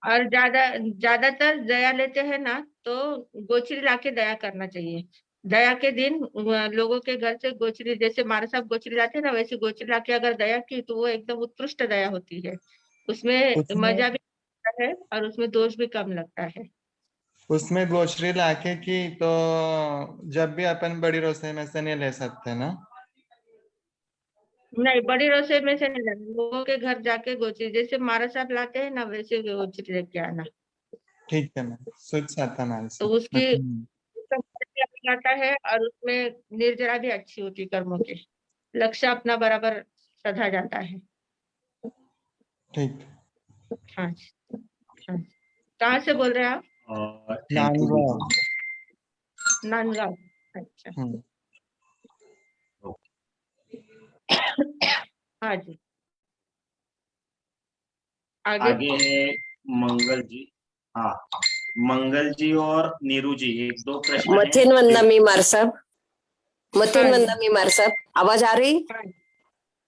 और ज्यादातर दया लेते हैं ना, तो गोचरी लाके दया करना चाहिए। दया के दिन लोगों के घर से गोचरी, जैसे मारा साहब गोचरी लाते हैं ना, वैसे गोचरी लाके अगर दया की तो वो एकदम उत्कृष्ट दया होती है। उसमें उसमें मजा भी आता है और उसमें दोष भी कम लगता है। उसमें ग्रोसरी लाके की तो जब भी अपन बड़ी रसोई में से नहीं ले सकते ना? नहीं, बड़ी रसोई में से नहीं लाना, लोगों के घर जाके गोचरी, जैसे मारा साहब लाते हैं ना वैसे गोचरी लेके आना। ठीक है मैम, शुद्ध सात्विक महाराज। तो उसका फल भी आता है और उसमें निर्जरा भी अच्छी होती है, कर्मों के लक्ष्य अपना बराबर सधा जाता है। ठीक। हाँ हाँ। कहाँ से बोल रहे हैं आप? Thank you. नांदगांव। नांदगांव। अच्छा। हाँ जी, आगे आगे है मंगल जी। हाँ, मंगल जी और नीरू जी, एक दो प्रश्न मथिन वंदना मीमार साहब, मथिन हाँ वंदना जी, मीमार साहब, आवाज आ रही? हाँ जी।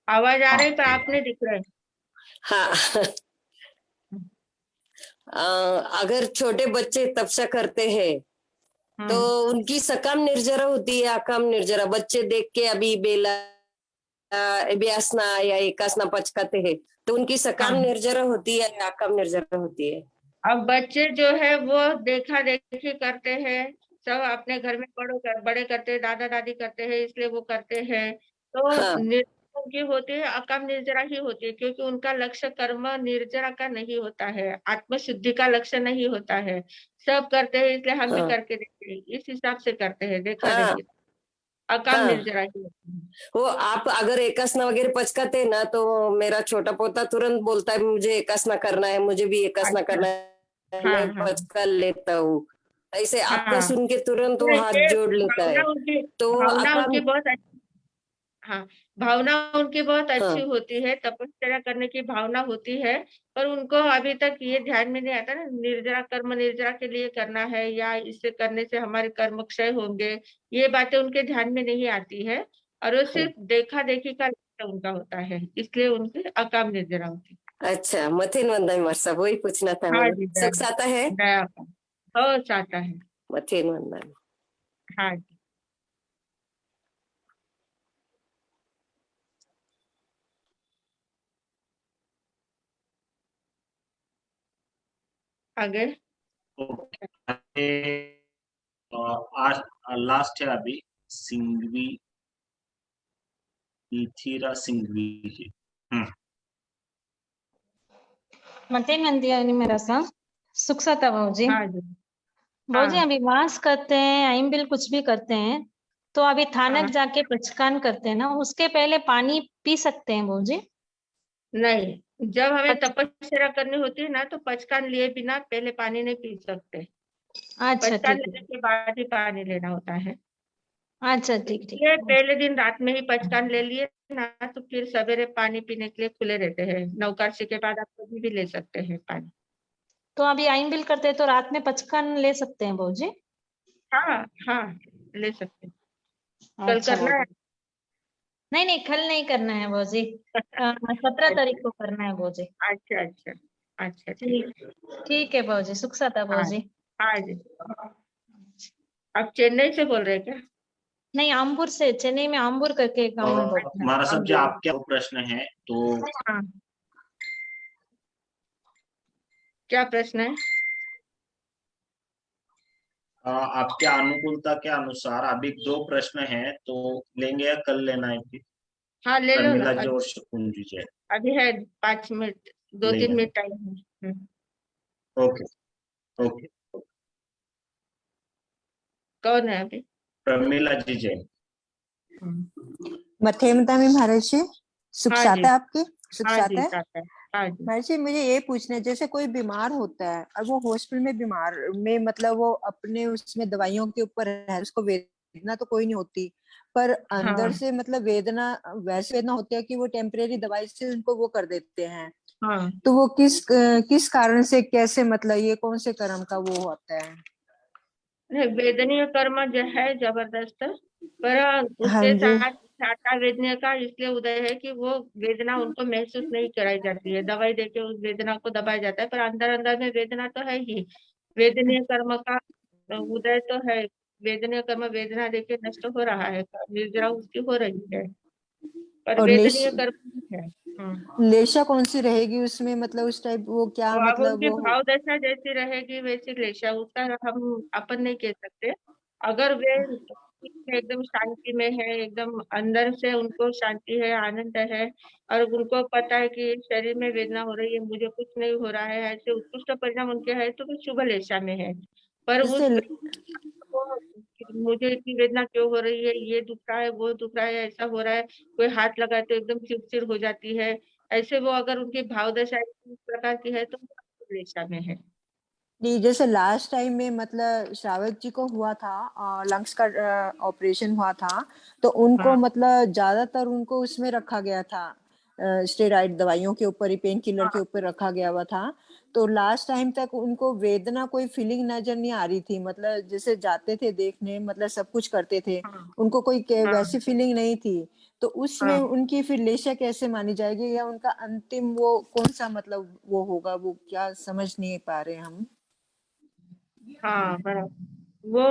आवाज आ रही, पर आप नहीं दिख रहे। हाँ। अगर छोटे बच्चे तपस्या करते हैं तो उनकी सकाम निर्जरा होती है, अकाम निर्जरा? बच्चे देख के अभी बेला व्यासना या एकासना पचकाते हैं, तो उनकी सकाम हाँ। निर्जरा होती है या अकाम निर्जरा होती है? अब बच्चे जो है वो देखा देखी करते हैं, सब अपने घर में बड़े करते हैं, दादा दादी करते हैं, इसलिए वो करते हैं। तो हाँ निर्जरा उनकी होती है, अकाम निर्जरा ही होती है, क्योंकि उनका लक्ष्य कर्म निर्जरा का नहीं होता है, आत्मशुद्धि का लक्ष्य नहीं होता है। सब करते हैं, इसलिए हम भी हाँ करके देखते हैं, इस हिसाब से करते हैं, देखा हाँ देखी। अकाम हाँ। निर्जरा ही होती है। वो आप अगर एकासना वगैरह पचकाते हैं ना, तो मेरा छोटा पोता तुरंत बोलता है मुझे एकासना करना है, मुझे भी एकासना अच्छा। करना है, हाँ मैं हाँ पचका लेता हूँ। ऐसे आपका हाँ। सुन के तुरंत वो हाथ ये जोड़ लेता है, तो भावना अकाम। उनकी बहुत अच्छी। हाँ, भावना उनकी बहुत अच्छी हाँ होती है, तपस्या करने की भावना होती है, पर उनको अभी तक ये ध्यान में नहीं आता ना, निर्जरा कर्म निर्जरा के लिए करना है या इससे करने से हमारे कर्म क्षय होंगे, ये बातें उनके ध्यान में नहीं आती है, और वो सिर्फ देखा देखी का लक्ष्य उनका होता है, इसलिए उनकी अकाम निर्जरा होती अच्छा, मथिन वंदना मीमार साहब, वही पूछना था है। हाँ मुझे। जी, सुख साता है? दया का हो चाहता है। मथिन वंदना। हाँ जी, आगे। आज लास्ट है अभी सिंघवी, इथिरा सिंघवी जी। मतेन मंदिर मेरा सा सुख साता भाजी। हाँ जी। भाजी हाँ अभी वास करते हैं, आइम कुछ भी करते हैं, तो अभी थानक हाँ। जाके पचकान करते हैं ना, उसके पहले पानी पी सकते हैं भाजी? नहीं, जब हमें अच्छा तपस्या करनी होती है ना, तो पचकान लिए बिना पहले पानी नहीं पी सकते, अच्छा, पचकान ठीक लेने है। के बाद ही पानी लेना होता है। अच्छा ठीक ठीक। ये पहले दिन रात में ही पचकान ले लिए ना, तो फिर सवेरे पानी पीने के लिए खुले रहते हैं, नवकाशी के बाद आप कभी भी ले सकते हैं पानी। तो अभी आइम करते हैं तो रात में पचकान ले सकते हैं भाजी? हाँ हाँ, ले सकते हैं। कल अच्छा करना है। भाजी, नहीं नहीं कल नहीं करना है भाजी, 17 तारीख को करना है भाजी। अच्छा अच्छा अच्छा, ठीक। ठीक ठीक है भाजी, सुख साता हाँ भाजी। हाँ जी। आप चेन्नई से बोल रहे हैं क्या? नहीं, आमपुर से, चेन्नई में आमपुर करके एक गाँव में बोलते हैं। हमारा सब जो आपके प्रश्न है, तो हाँ, क्या प्रश्न है? आपके अनुकूलता के अनुसार अभी 2 प्रश्न हैं, तो लेंगे या कल लेना है फिर? हाँ, ले लो ना, प्रमिला जी और शकुन जी है। अभी है 5 मिनट, 2-3 मिनट टाइम है। Okay okay. कौन है अभी? प्रमिला जी जैन। मथेमता में महाराज जी, सुख हाँ जी। साता आपकी? सुख हाँ जी, साता है? साथ है। हाँ जी। महर्षि मुझे ये पूछना है, जैसे कोई बीमार होता है और वो हॉस्पिटल में बीमार में मतलब वो अपने उसमें दवाइयों के ऊपर है, उसको वेदना तो कोई नहीं होती, पर अंदर हाँ से मतलब वेदना वैसे वेदना होती है कि वो टेम्परेरी दवाई से उनको वो कर देते हैं। हाँ। तो वो किस कारण से, कैसे, मतलब ये कौन से कर्म का वो होता है? नहीं, वेदनीय कर्म जो है जबरदस्त, पर हाँ उसके जी। साथ छाता वेदना का इसलिए उदय है कि वो वेदना उनको महसूस नहीं कराई जाती है, दवाई देके उस वेदना को दबाया जाता है, पर अंदर अंदर में वेदना तो है ही। वेदनीय कर्म का उदय तो है। वेदनीय कर्म वेदना देके नष्ट हो रहा है, निर्जरा उसकी हो रही है, पर और वेदनीय कर्म नहीं है। लेशा कौन सी रहेगी उसमें, मतलब उस टाइप वो क्या, और अब मतलब उनकी वो भाव दशा जैसी रहेगी वैसी क्लेशा, उसका हम अपन नहीं कह सकते। अगर वे एकदम शांति में है, एकदम अंदर से उनको शांति है, आनंद है, और उनको पता है कि शरीर में वेदना हो रही है, मुझे कुछ नहीं हो रहा है, ऐसे उत्कृष्ट परिणाम उनके है, तो वो शुभ लेशा में है। पर जैसे उस को मुझे इतनी वेदना क्यों हो रही है, ये दुख रहा है, वो दुख रहा है, ऐसा हो रहा है, कोई हाथ लगाए तो एकदम चिड़चिड़ हो जाती है, ऐसे वो अगर उनकी भाव दशा इस प्रकार की है तो वो दिशा में है। नहीं, जैसे लास्ट टाइम में मतलब श्रावक जी को हुआ था, लंग्स का ऑपरेशन हुआ था, तो उनको हाँ मतलब ज्यादातर उनको उसमें रखा गया था, स्टेरॉइड दवाइयों के ऊपर ही, पेन किलर के हाँ ऊपर रखा गया हुआ था। तो लास्ट टाइम तक उनको वेदना कोई फीलिंग नजर नहीं आ रही थी, मतलब जैसे जाते थे देखने, मतलब सब कुछ करते थे, हाँ उनको कोई वैसी हाँ फीलिंग नहीं थी। तो उसमें हाँ उनकी फिर लेशा कैसे मानी जाएगी, या उनका अंतिम वो कौन सा मतलब वो होगा, वो क्या समझ नहीं पा रहे हम। हाँ बराबर। वो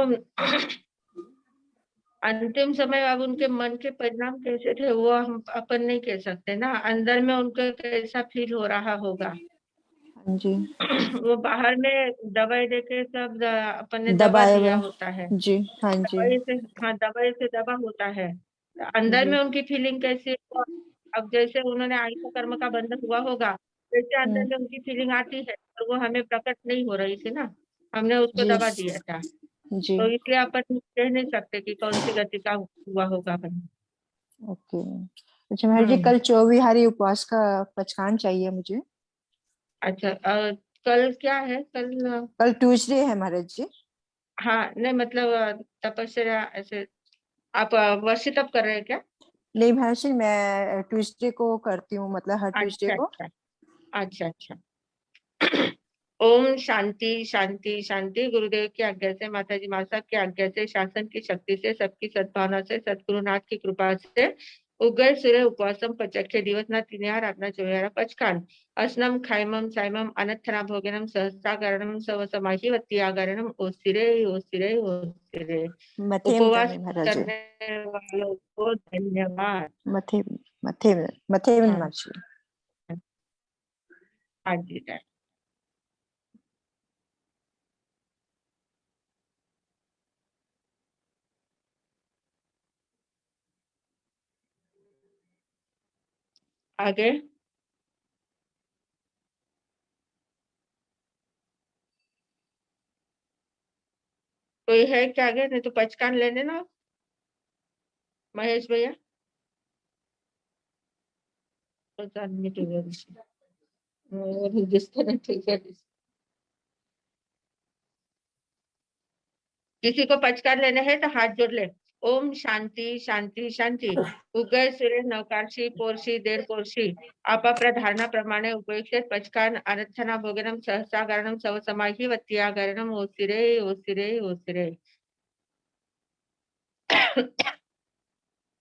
अंतिम समय अब उनके मन के परिणाम कैसे थे वो हम अपन नहीं कह सकते ना, अंदर में उनको कैसा फील हो रहा होगा। हाँ जी। वो बाहर में दवाई देके सब अपन ने दबा दबाए दिया हुए। होता है, जी। हाँ जी। दवाई से, हाँ दवाई से दबा होता है। अंदर जी। में उनकी फीलिंग कैसी है, अब जैसे उन्होंने आयुष कर्म का बंधन हुआ होगा, वैसे अंदर हम्म। में उनकी फीलिंग आती है, और वो हमें प्रकट नहीं हो रही थी ना, हमने उसको जी। दबा दिया था। जी। तो इसलिए अपन कह नहीं सकते कि कौन सी गति का हुआ होगा अपन। ओके। अच्छा महाराज जी, हम्म। कल चौविहारी उपवास का पचकान चाहिए मुझे। अच्छा, कल क्या है कल? कल ट्यूसडे है महाराज जी। हाँ नहीं मतलब तपस्या ऐसे आप वर्षित तप कर रहे हैं क्या? नहीं महाराज जी, मैं ट्यूसडे को करती हूँ, मतलब हर ट्यूसडे अच्छा को। अच्छा। अच्छा अच्छा। ओम शांति शांति शांति। गुरुदेव की आज्ञा से, माता जी माँ साहब की आज्ञा से, शासन की शक्ति से, सबकी सद्भावना से, सद्गुरुनाथ की कृपा से उग्र सूर्य उपवासम पचख्य दिवस ना तिन्यार अपना चौहारा पचकान असनम खाइमम साइमम अनथना भोजनम सहस्रागरणम सव समाहिवती आगरणम ओसिरे ओसिरे ओसिरे। मथे में उपवास दमे महाराज जी। करने वालों को धन्यवाद। मथे मथे मथे में हाँ महाराज जी। हाँ जी। आगे कोई है क्या? आगे नहीं तो पचकान लेने ना महेश भैया। पता नहीं तो डिस्कनेक्ट हो गया। किसी को पचकान लेने हैं तो हाथ जोड़ ले। ओम शांति शांति शांति। उगय सूर्य नवकार्षी पोर्षी देर पोर्षी अपप्रधारणा प्रमाणे उपयुक्त पचकान अनर्थना भोगनम सहस्रागरणम सव समाहि वत्यागरणम ओसिरे ओसिरे ओसिरे।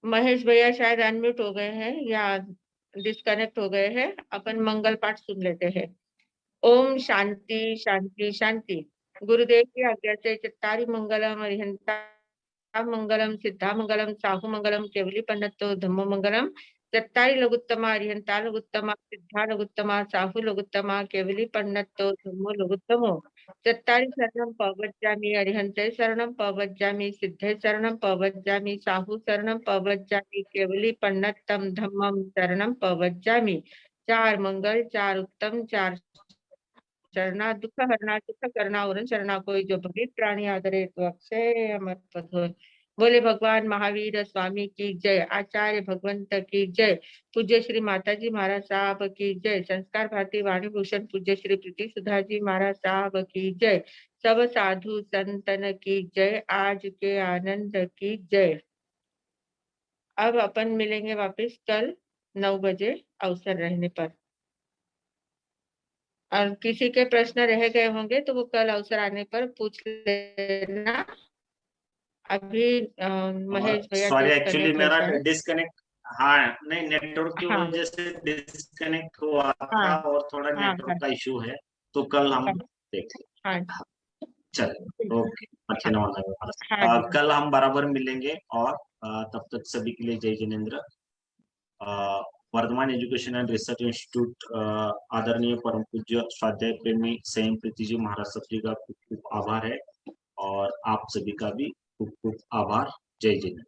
महेश भैया शायद अनम्यूट हो गए हैं या डिस्कनेक्ट हो गए हैं, अपन मंगल पाठ सुन लेते हैं। ओम शांति शांति शांति। गुरुदेव की आज्ञा से चत्तारी मंगलम अरिहंता मंगलम सिद्धा मंगलम साहु मंगलम केवली पन्नतो धम्मो मंगलम। चत्तारी लघुत्तमा अरिहंता लघुत्तमा सिद्धा लघुत्तमा साहु लघुत्तमा केवली पन्नतो धम्मो लघुत्तमो। चत्तारी शरणं पवज्जामि अरिहन्ते शरणं पवज्जामि सिद्धे शरणं पवज्जामि साहु शरणं पवज्जामि केवली पन्नतम धम्मम शरणं पवज्जामि। चार मंगल, चार उत्तम, चार शरणा दुख हरना सुख करना और शरणा कोई जो भवित प्राणी आदरे तो अक्षय अमर पद होय। बोले भगवान महावीर स्वामी की जय, आचार्य भगवंत की जय, पूज्य श्री माताजी महाराज साहब की जय, संस्कार भारती वाणी भूषण पूज्य श्री प्रीति सुधा जी महाराज साहब की जय, सब साधु संतन की जय, आज के आनंद की जय। अब अपन मिलेंगे वापस कल 9 बजे अवसर रहने पर। और किसी के प्रश्न रह गए होंगे तो वो कल अवसर आने पर पूछ लेना। अभी महेश भैया सॉरी, एक्चुअली डिस्कनेक्ट है मेरा शायद। डिस्कनेक्ट, हाँ नहीं, नेटवर्क की हाँ वजह से डिस्कनेक्ट हुआ हाँ था और थोड़ा हाँ नेटवर्क का इशू है, तो कल हम देखें। हाँ चलिए, ओके, अच्छे नमस्कार। हाँ जी। कल हम बराबर मिलेंगे और तब तक सभी के लिए जय जिनेन्द्र। Vardhaman education and research institute आदरणीय परम पूज्य स्वाध्याय प्रेमी संयम प्रीति जी महाराज साहब जी का खूब खूब आभार है और आप सभी का भी खूब खूब आभार। जय जिनेन्द्र।